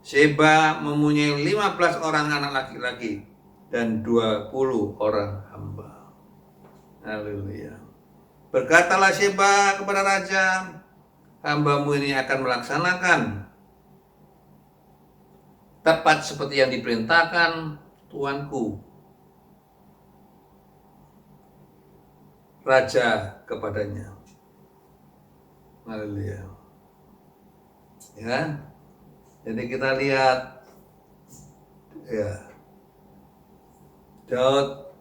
Sheba mempunyai 15 orang anak laki-laki dan 20 orang hamba. Haleluya. Berkatalah Sheba kepada raja, hambamu ini akan melaksanakan tepat seperti yang diperintahkan tuanku raja kepadanya. Haleluya. Ya. Jadi kita lihat ya Daud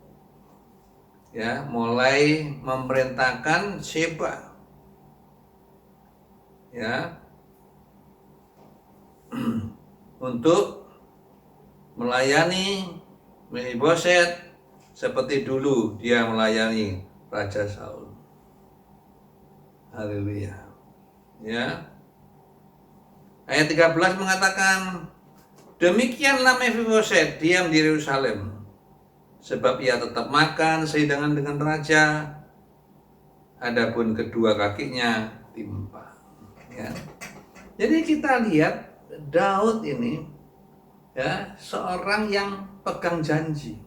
ya mulai memerintahkan Sheba ya untuk melayani Mephibosheth seperti dulu dia melayani Raja Saul. Haleluya. Ya. Ayat 13 mengatakan, demikianlah Mephibosheth diam di Yerusalem, sebab ia tetap makan sehidangan dengan raja, adapun kedua kakinya timpang. Ya. Jadi kita lihat Daud ini ya seorang yang pegang janji.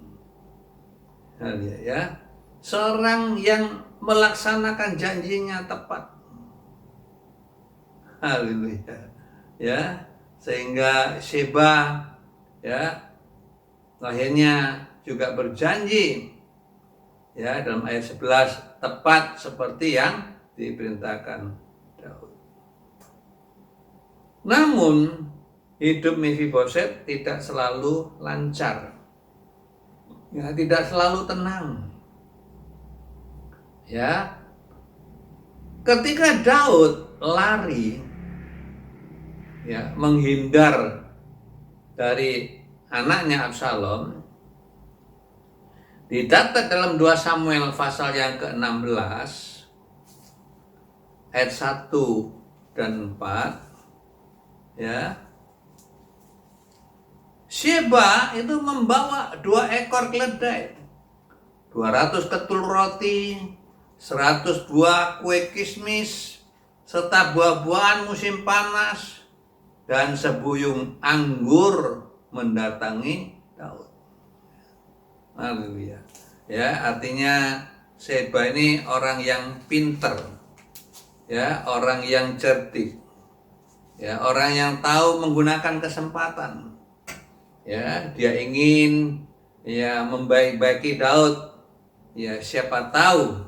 Ya, seorang yang melaksanakan janjinya tepat. Haleluya. Ya, sehingga Sheba ya akhirnya juga berjanji ya dalam ayat 11 tepat seperti yang diperintahkan Daud. Namun hidup Mephibosheth tidak selalu lancar, ya, tidak selalu tenang. Ya, ketika Daud lari, ya, menghindar dari anaknya Absalom, dicatat dalam 2 Samuel pasal yang ke-16 ayat 1 dan 4. Ya, Sheba itu membawa 2 ekor keledai, 200 ketul roti, 100 buah kue kismis, serta buah-buahan musim panas, dan sebuyung anggur mendatangi Daud. Haleluya. Ya, artinya Sheba ini orang yang pintar, ya, orang yang cerdik. Ya, orang yang tahu menggunakan kesempatan. Ya, dia ingin ya membaik-baiki Daud. Ya, siapa tahu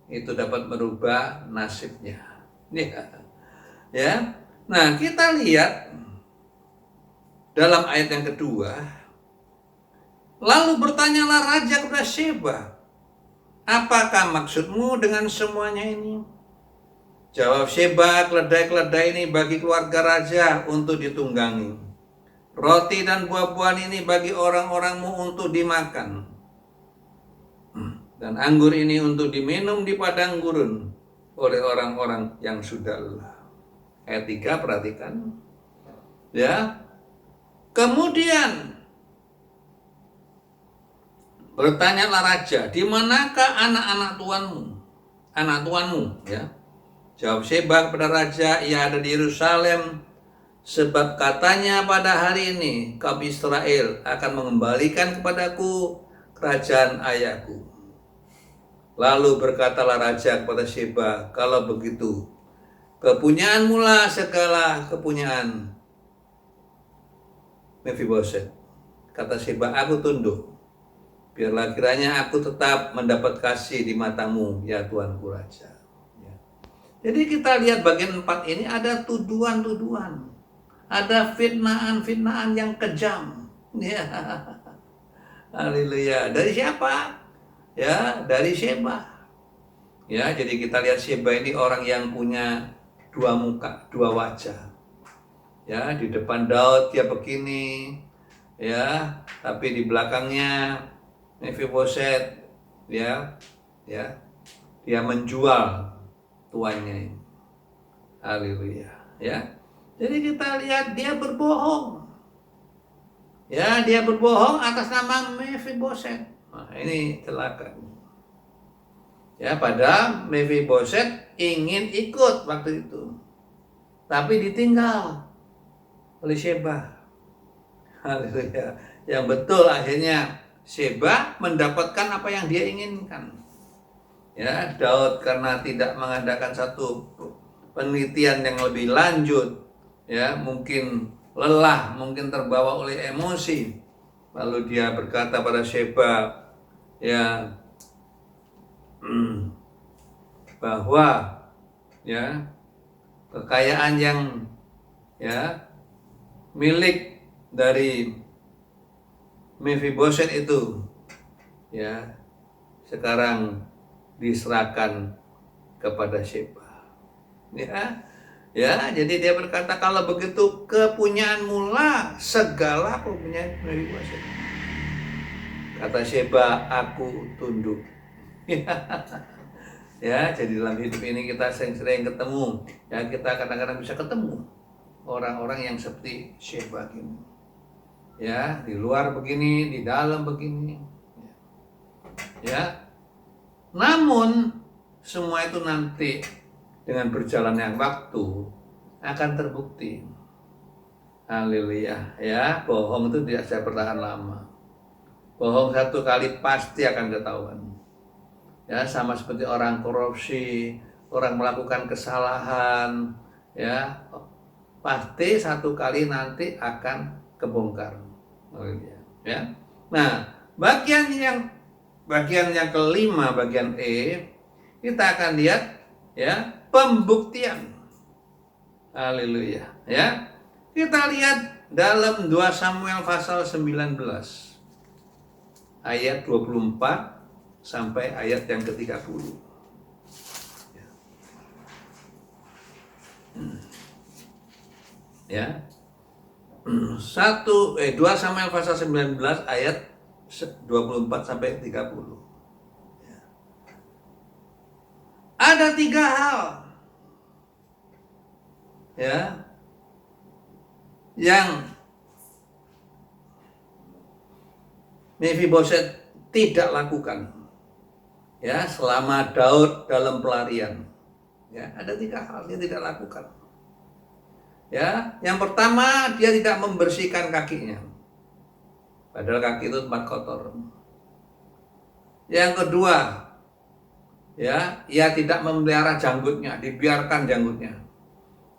itu dapat merubah nasibnya. Ya. Ya. Nah, kita lihat dalam ayat yang kedua, Lalu bertanyalah raja kepada Sheba, apakah maksudmu dengan semuanya ini? Jawab Sheba, keledai-keledai ini bagi keluarga raja untuk ditunggangi. Roti dan buah-buahan ini bagi orang-orangmu untuk dimakan. Dan anggur ini untuk diminum di padang gurun oleh orang-orang yang sudah lelah. Ayat 3, perhatikan. Ya. Kemudian bertanyalah raja, di manakah anak-anak tuanmu? Anak tuanmu, ya. Jawab Sheba kepada raja, ia ada di Yerusalem, sebab katanya pada hari ini kaum Israel akan mengembalikan kepadaku kerajaan ayahku. Lalu berkatalah raja kepada Sheba, kalau begitu, kepunyaanmu lah segala kepunyaan Mephiboset. Kata Sheba, aku tunduk. Biarlah kiranya aku tetap mendapat kasih di matamu, ya Tuanku Raja. Ya. Jadi kita lihat bagian 4 ini ada tuduhan-tuduhan. Ada fitnahan-fitnahan yang kejam. Ya. Haleluya. Dari siapa? Ya, dari Sheba. Ya, jadi kita lihat Sheba ini orang yang punya dua muka, dua wajah. Ya, di depan Daud dia begini, ya, tapi di belakangnya Mephiboset, ya, dia menjual tuannya ini. Haleluya, ya. Jadi kita lihat dia berbohong. Ya, dia berbohong atas nama Mephiboset. Nah, ini celaka. Ya, padahal Mephiboset ingin ikut waktu itu. Tapi ditinggal oleh Sheba. Haleluya. Yang betul akhirnya Sheba mendapatkan apa yang dia inginkan. Ya, Daud karena tidak mengadakan satu penelitian yang lebih lanjut, ya, mungkin lelah, mungkin terbawa oleh emosi. Lalu dia berkata pada Sheba, ya, bahwa ya kekayaan yang ya milik dari Mephiboset itu ya sekarang diserahkan kepada Sheba. Ya, jadi dia berkata, kalau begitu kepunyaanmu lah segala kepunyaan Mephiboset. Kata Sheba, aku tunduk. Ya, jadi dalam hidup ini kita sering-sering ketemu, ya, kita kadang-kadang bisa ketemu orang-orang yang seperti Sheba ini. Ya, di luar begini, di dalam begini. Ya. Namun semua itu nanti dengan berjalannya waktu akan terbukti. Haleluya, ya, bohong itu tidak bisa bertahan lama. Bohong satu kali pasti akan ketahuan. Ya, sama seperti orang korupsi, orang melakukan kesalahan, ya, pasti satu kali nanti akan kebongkar. Ya. Nah, bagian yang kelima, bagian E, kita akan lihat ya pembuktian. Haleluya, ya. Kita lihat dalam 2 Samuel pasal 19 ayat 24 sampai ayat yang ke-30. Ya. 2 Samuel pasal 19 ayat 24 sampai 30. Ada 3 hal ya yang Mephiboset tidak lakukan ya selama Daud dalam pelarian. Ya, ada 3 hal dia tidak lakukan. Ya, yang pertama, dia tidak membersihkan kakinya. Padahal kaki itu tempat kotor. Yang kedua, ya, ia tidak memelihara janggutnya, dibiarkan janggutnya.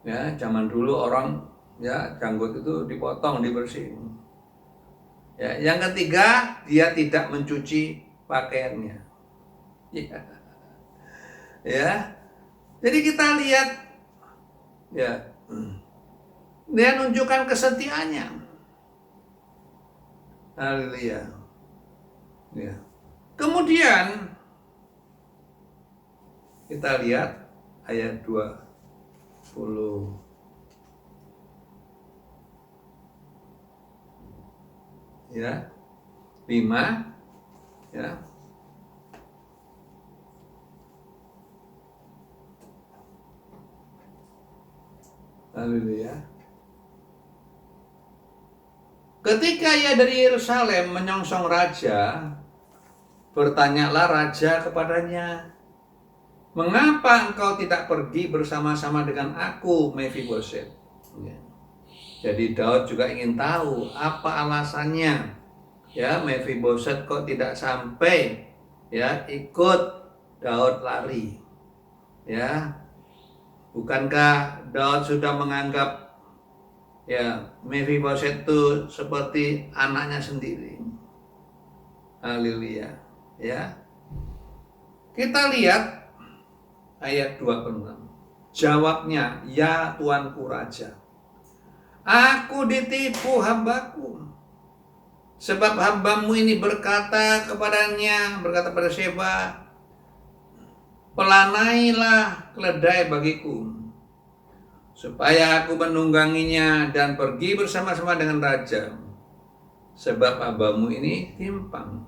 Ya, zaman dulu orang ya janggut itu dipotong, dibersihin. Ya, yang ketiga, dia tidak mencuci pakaiannya. Ya. Ya. Jadi kita lihat ya, dia menunjukkan kesetiaannya. Haleluya. Ya. Kemudian kita lihat ayat 20. Ya. 5 ya. Haleluya. Ketika ia dari Yerusalem menyongsong raja, bertanyalah raja kepadanya, "Mengapa engkau tidak pergi bersama-sama dengan aku, Mefiboset?" Ya. Jadi Daud juga ingin tahu apa alasannya. Ya, Mefiboset kok tidak sampai ya ikut Daud lari. Ya. Bukankah Daud sudah menganggap ya Mefiboset itu seperti anaknya sendiri? Haleluya. Ya. Kita lihat ayat 26. Jawabnya, "Ya Tuanku Raja, aku ditipu hambaku. Sebab hambamu ini berkata pada Sheba, pelanailah keledai bagiku, supaya aku menungganginya dan pergi bersama-sama dengan raja. Sebab hambamu ini timpang.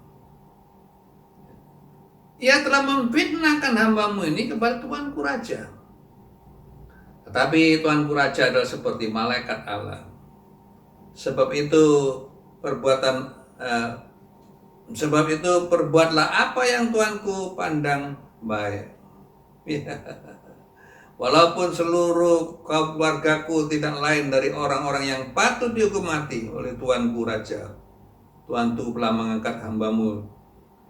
Ia telah memfitnahkan hambamu ini kepada Tuanku Raja. Tetapi Tuanku Raja adalah seperti malaikat Allah. Sebab itu perbuatlah apa yang Tuanku pandang baik. Walaupun seluruh keluargaku tidak lain dari orang-orang yang patut dihukum mati oleh Tuanku Raja. Tuanku telah mengangkat hambamu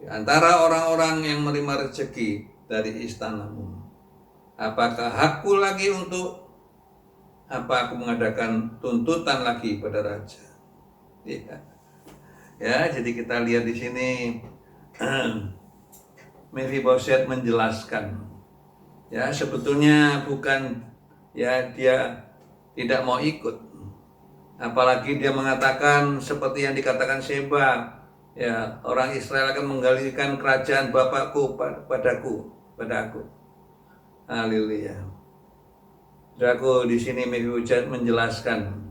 di antara orang-orang yang menerima rezeki dari istanamu. Apakah hakku lagi untuk aku mengadakan tuntutan lagi pada raja?" Ya, jadi kita lihat di sini Mefiboset menjelaskan, ya sebetulnya bukan ya dia tidak mau ikut, apalagi dia mengatakan seperti yang dikatakan Sheba, ya orang Israel akan menggalikan kerajaan bapakku pada aku. Haleluya. Saudaraku, di sini Mefiboset menjelaskan,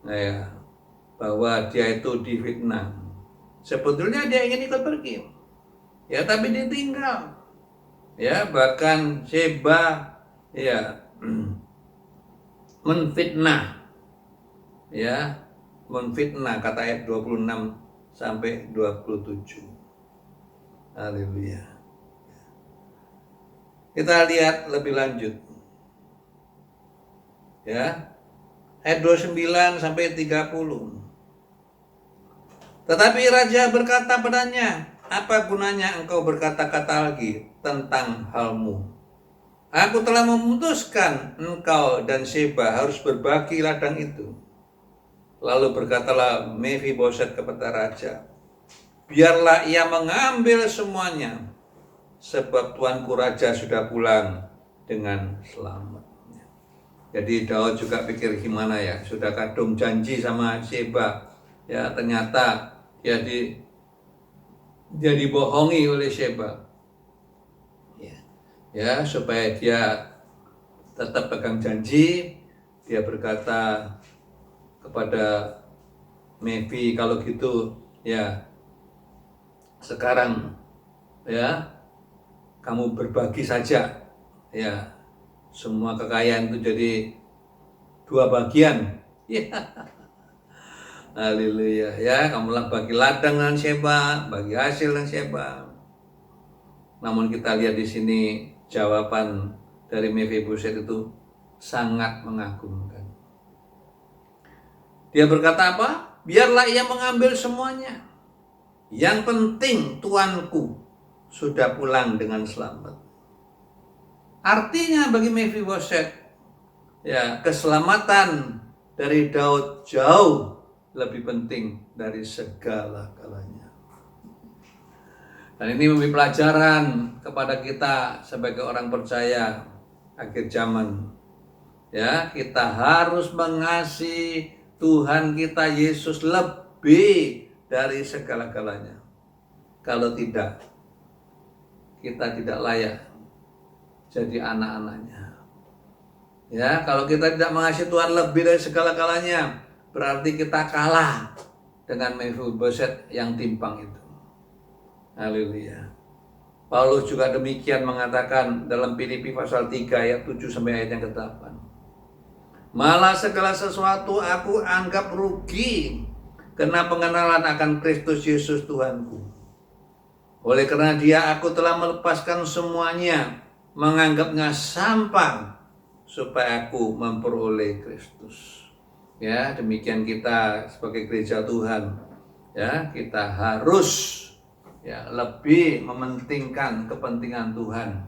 ya, bahwa dia itu difitnah. Sebetulnya dia ingin ikut pergi, ya tapi dia tinggal. Ya, bahkan Sheba ya menfitnah. Ya, menfitnah, kata ayat 26 sampai 27. Haleluya. Kita lihat lebih lanjut. Ya. Ayat 29 sampai 30. Tetapi raja berkata padanya, "Apa gunanya engkau berkata-kata lagi tentang halmu? Aku telah memutuskan engkau dan Sheba harus berbagi ladang itu." Lalu berkatalah Mefiboset kepada raja, "Biarlah ia mengambil semuanya, sebab tuanku raja sudah pulang dengan selamat." Jadi Daud juga pikir gimana ya, sudah kadung janji sama Sheba, ya ternyata dia dibohongi oleh Sheba. Ya, supaya dia tetap pegang janji, dia berkata kepada Mefi, "Kalau gitu ya sekarang ya kamu berbagi saja, ya semua kekayaan itu jadi 2 bagian." Ya. Haleluya. Ya, kamulah bagi ladang dengan Sheba, bagi hasil dengan Sheba. Namun kita lihat di sini jawaban dari Mefiboset itu sangat mengagumkan. Dia berkata apa? "Biarlah ia mengambil semuanya. Yang penting tuanku sudah pulang dengan selamat." Artinya bagi Mefiboset, ya keselamatan dari Daud jauh lebih penting dari segala-galanya. Dan ini memberi pelajaran kepada kita sebagai orang percaya akhir zaman. Ya, kita harus mengasihi Tuhan kita Yesus lebih dari segala-galanya. Kalau tidak, kita tidak layak jadi anak-anaknya. Ya, kalau kita tidak mengasihi Tuhan lebih dari segala-galanya, berarti kita kalah dengan Mephiboset yang timpang itu. Haleluya. Paulus juga demikian mengatakan dalam Filipi pasal 3 ayat 7 sampai ayat yang ke-8. Malah segala sesuatu aku anggap rugi karena pengenalan akan Kristus Yesus Tuhanku. Oleh karena Dia aku telah melepaskan semuanya, menganggapnya sampah supaya aku memperoleh Kristus. Ya, demikian kita sebagai gereja Tuhan. Ya, kita harus lebih mementingkan kepentingan Tuhan.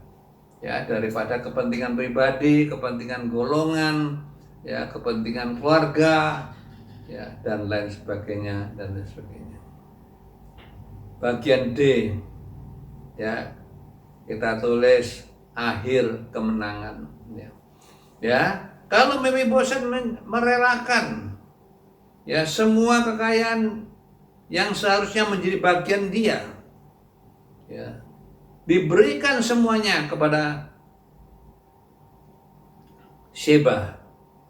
Ya, daripada kepentingan pribadi, kepentingan golongan, ya, kepentingan keluarga, ya, dan lain sebagainya dan lain sebagainya. Bagian D, ya, kita tulis akhir kemenangan. Ya, kalau Mephiboset merelakan ya semua kekayaan yang seharusnya menjadi bagian dia, ya, diberikan semuanya kepada Sheba,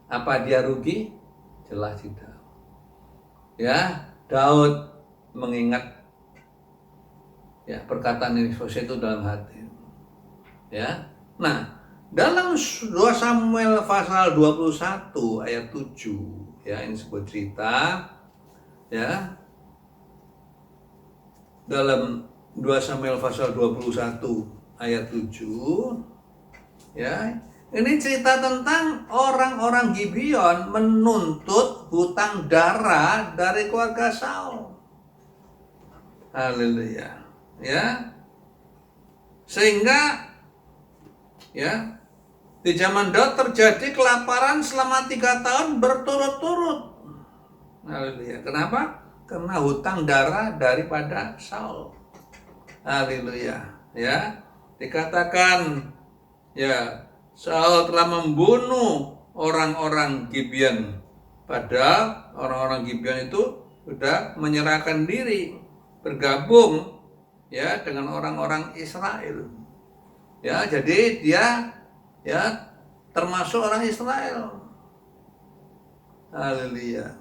apa dia rugi? Jelas tidak. Ya, Daud mengingat ya perkataan Mephiboset itu dalam hati. Ya. Nah, dalam 2 Samuel pasal 21 ayat 7, ya, ini sebuah cerita, ya. Dalam 2 Samuel pasal 21 ayat 7, ya. Ini cerita tentang orang-orang Gibeon menuntut hutang darah dari keluarga Saul. Haleluya. Ya, sehingga ya di zaman Daud terjadi kelaparan selama 3 tahun berturut-turut. Haleluya. Kenapa? Karena hutang darah daripada Saul. Haleluya. Ya, dikatakan ya Saul telah membunuh orang-orang Gibeon. Padahal orang-orang Gibeon itu sudah menyerahkan diri, bergabung ya dengan orang-orang Israel. Ya, jadi dia ya termasuk orang Israel. Haleluya.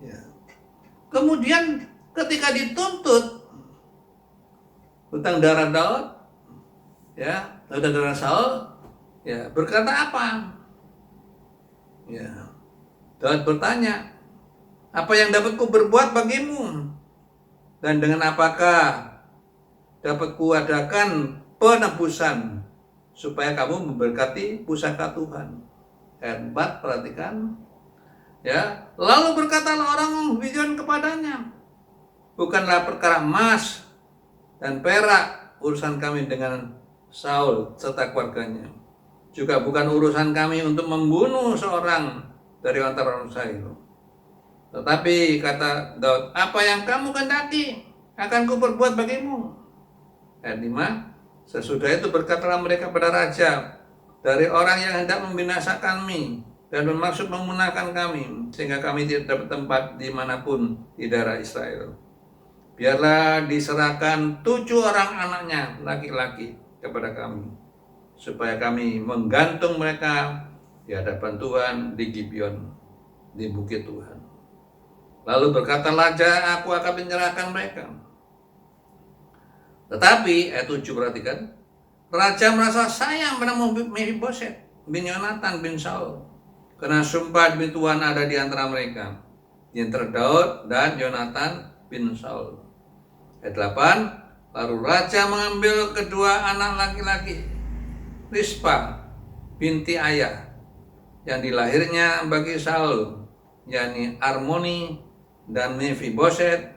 Ya. Kemudian ketika dituntut hutang darah Daud, ya, hutang darah Saul, ya, berkata apa? Ya. Daud bertanya, apa yang dapat ku berbuat bagimu? Dan dengan apakah dapat kuadakan penebusan supaya kamu memberkati pusaka Tuhan? Ayat 4, perhatikan. Ya, lalu berkatalah orang Gibeon kepadanya, bukanlah perkara emas dan perak urusan kami dengan Saul serta keluarganya. Juga bukan urusan kami untuk membunuh seorang dari antara orang Israel. Tetapi kata Daud, apa yang kamu kehendaki akan kuperbuat bagimu. Ayat 5, sesudah itu berkatalah mereka pada raja, dari orang yang hendak membinasakan kami dan bermaksud memunahkan kami, sehingga kami tidak dapat tempat dimanapun di daerah Israel. Biarlah diserahkan 7 orang anaknya laki-laki kepada kami, supaya kami menggantung mereka di hadapan Tuhan di Gibeon, di bukit Tuhan. Lalu berkatalah raja, aku akan menyerahkan mereka. Tetapi ayat 7, perhatikan, raja merasa sayang pada Mephiboset bin Yonatan bin Saul, karena sumpah demi Tuhan ada di antara mereka, di antara Daud dan Yonatan bin Saul. Ayat 8, lalu raja mengambil kedua anak laki-laki Rispa binti Ayah yang dilahirnya bagi Saul, yakni Armoni dan Mephiboset,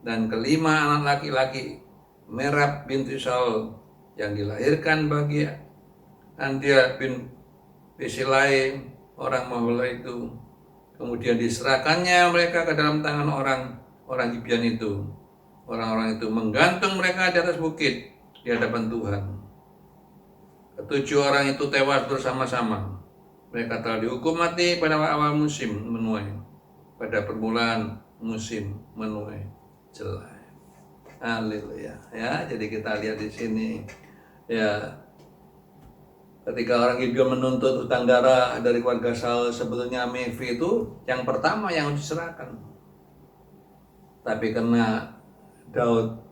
dan kelima anak laki-laki Merab binti Saul yang dilahirkan bagi Andia bin Barzillai orang Mahola itu. Kemudian diserahkannya mereka ke dalam tangan orang Gibeon itu. Orang-orang itu menggantung mereka di atas bukit di hadapan Tuhan. Ketujuh orang itu tewas bersama-sama. Mereka telah dihukum mati pada awal musim menuai. pada permulaan musim menuai jelai. Haleluya. Ya, jadi kita lihat di sini ya, ketika orang Gibeon menuntut hutang darah dari keluarga Saul, sebetulnya Mefi itu yang pertama yang diserahkan. Tapi karena Daud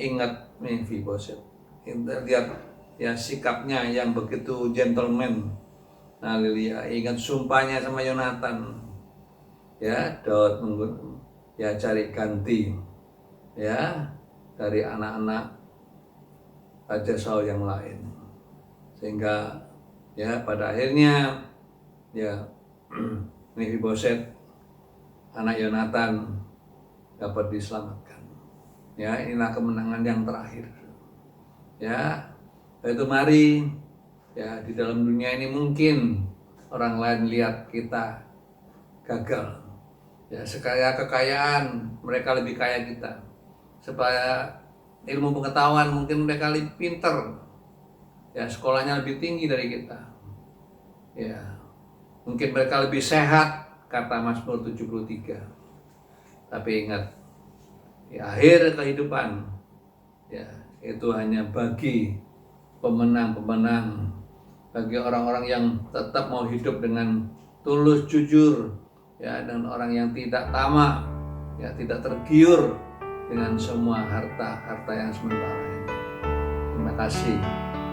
ingat Mephiboset, kita lihat ya sikapnya yang begitu gentleman. Haleluya. Ingat sumpahnya sama Yonatan. Ya, Daud ya cari ganti ya dari anak-anak Raja Saul yang lain, sehingga ya pada akhirnya ya Mephiboset anak Yonatan dapat diselamatkan. Ya, inilah kemenangan yang terakhir. Ya, itu mari ya, di dalam dunia ini mungkin orang lain lihat kita gagal. Ya, sekaya kekayaan mereka lebih kaya kita. Supaya ilmu pengetahuan mungkin mereka lebih pinter. Ya, sekolahnya lebih tinggi dari kita. Ya, mungkin mereka lebih sehat, kata Mazmur 73. Tapi ingat, di akhir kehidupan ya, itu hanya bagi pemenang-pemenang, bagi orang-orang yang tetap mau hidup dengan tulus, jujur ya, dan orang yang tidak tamak ya, tidak tergiur dengan semua harta yang sementara ini. Terima kasih.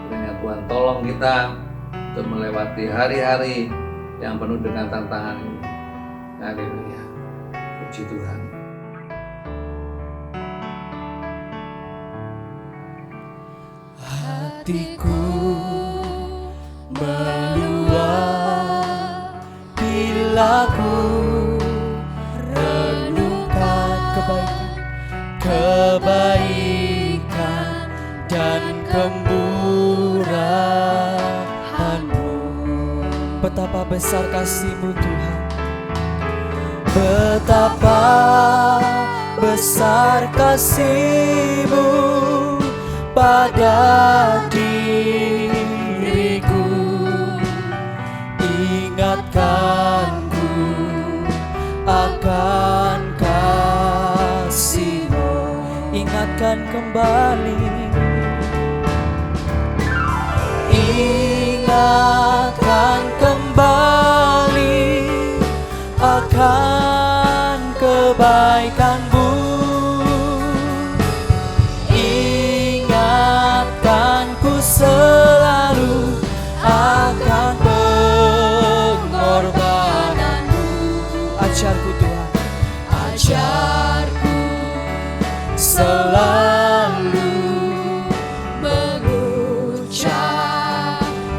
Kiranya Tuhan tolong kita untuk melewati hari-hari yang penuh dengan tantangan ini. Haleluya. Puji Tuhan. Hatiku meluap bila ku renungkan kebaikan dan kemurahan-Mu. Betapa besar kasih-Mu Tuhan, betapa besar kasih-Mu pada diriku. Ingatkanku akan kasih-Mu, ingatkan kembali, ingatkan kembali akan kebaikan-Mu. Ingatkanku selalu akan pengorbanan-Mu. Ajarku Tuhan, ajarku selalu mengucap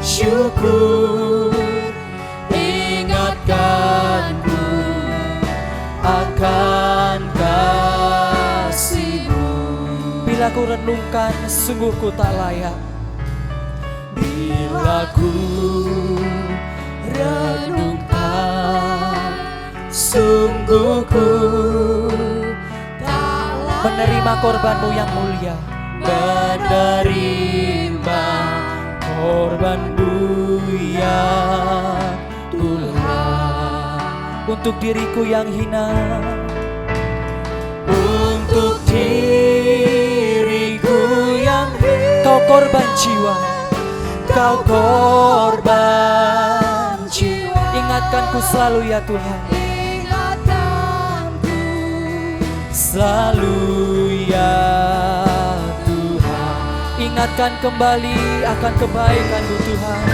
syukur. Ingatkanku akan kasih-Mu. Bila ku renungkan, sungguh ku tak layak. Bila ku renungkan, sungguh ku tak layak menerima korban-Mu yang mulia, menerima korban-Mu yang Tuhan, untuk diriku yang hina, untuk diriku yang hina. Kau korban jiwa, Kau korban jiwa. Ingatkanku selalu ya Tuhan, ingatkanku selalu ya Tuhan. Ingatkan kembali akan kebaikan-Mu Tuhan.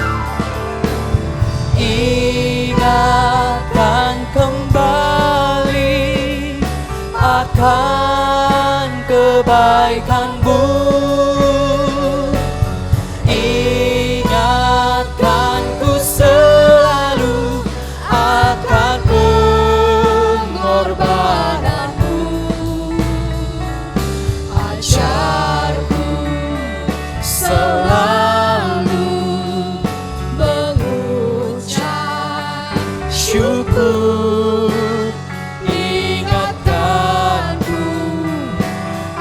Ingatkan kembali akan kebaikan-Mu. Ingatkanku selalu akan pengorbanan-Mu. Ajarku selalu mengucap syukur. Ingatkanku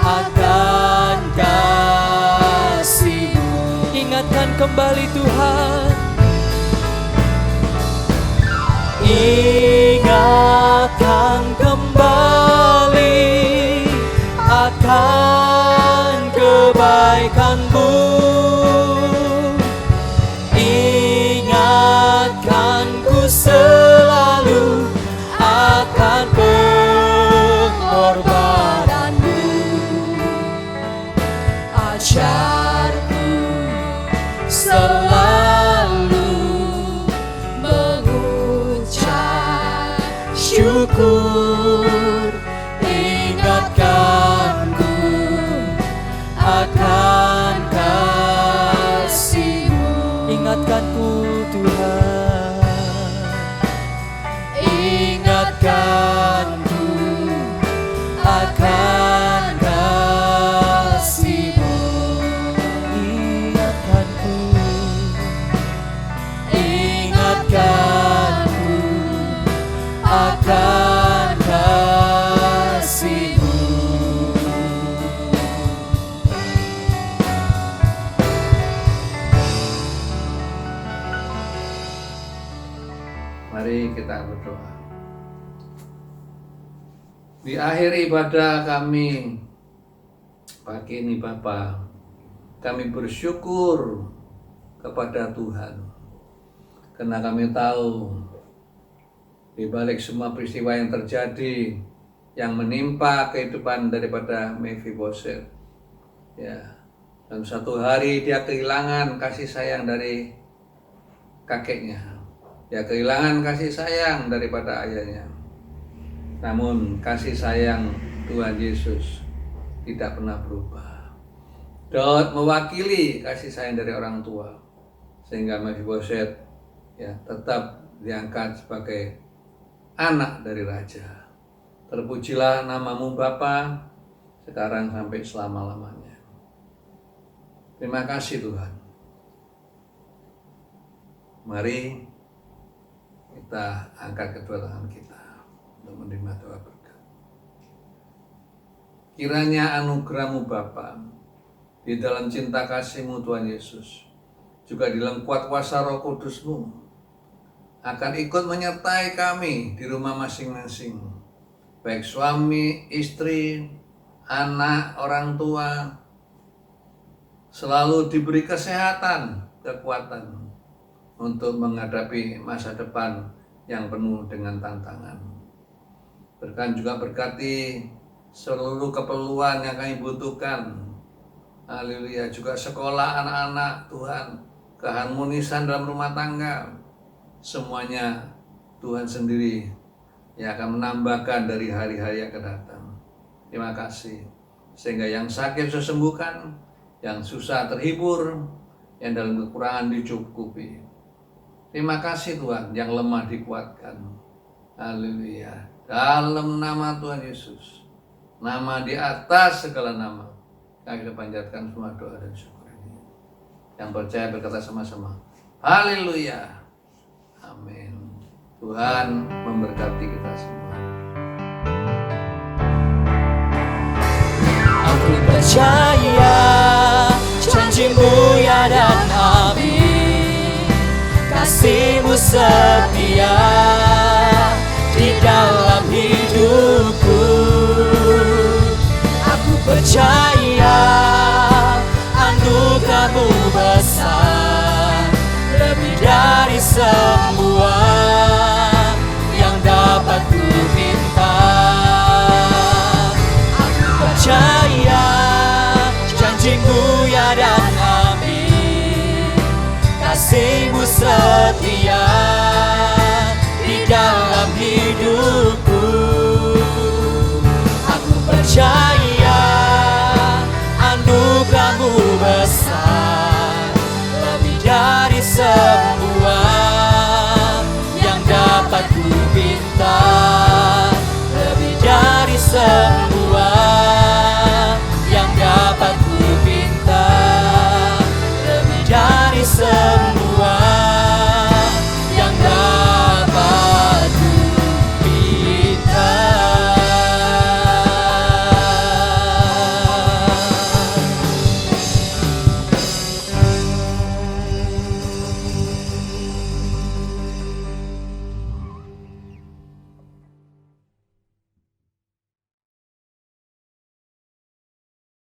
akan kasih-Mu. Ingatkan kembali Tuhan, ingatkan akan kebaikan-Mu. Ingatkanku selalu akan pengorbanan-Mu. Ajarku selalu mengucap syukur. Ingatkanku akan kasih-Mu. Ingatkanku Tuhan, ingatkanku akan kasih-Mu. Ingatkanku, ingatkanku akan kasih-Mu. Mari kita berdoa. Di akhir ibadah kami pagi ini Bapa, kami bersyukur kepada Tuhan karena kami tahu di balik semua peristiwa yang terjadi yang menimpa kehidupan daripada Mephiboset, ya, dan satu hari dia kehilangan kasih sayang dari kakeknya, dia kehilangan kasih sayang daripada ayahnya. Namun kasih sayang Tuhan Yesus tidak pernah berubah. Daud mewakili kasih sayang dari orang tua, sehingga Mephiboset ya tetap diangkat sebagai anak dari raja. Terpujilah nama-Mu Bapa, sekarang sampai selama-lamanya. Terima kasih Tuhan. Mari kita angkat kedua tangan kita untuk menerima doa berkat. Kiranya anugerah-Mu Bapa, di dalam cinta kasih-Mu Tuhan Yesus, juga di dalam kuat kuasa Roh Kudus-Mu, akan ikut menyertai kami di rumah masing-masing, baik suami, istri, anak, orang tua, selalu diberi kesehatan, kekuatan untuk menghadapi masa depan yang penuh dengan tantangan. Berkat juga berkati seluruh keperluan yang kami butuhkan. Haleluya, juga sekolah anak-anak Tuhan, keharmonisan dalam rumah tangga, semuanya Tuhan sendiri yang akan menambahkan dari hari-hari yang akan datang. Terima kasih, sehingga yang sakit disembuhkan, yang susah terhibur, yang dalam kekurangan dicukupi. Terima kasih Tuhan, yang lemah dikuatkan. Haleluya, dalam nama Tuhan Yesus, nama di atas segala nama, kami panjatkan semua doa dan syukur ini. Yang percaya berkata sama-sama, haleluya. Amin. Tuhan memberkati kita semua. Aku percaya janji-Mu ya dan amin. Kasih-Mu setia di dalam hidupku. Aku percaya anugerah-Mu besar, lebih dari semua yang dapat ku minta. Aku percaya janji-Mu ya dan amin. Kasih-Mu setia di dalam hidupku. Aku percaya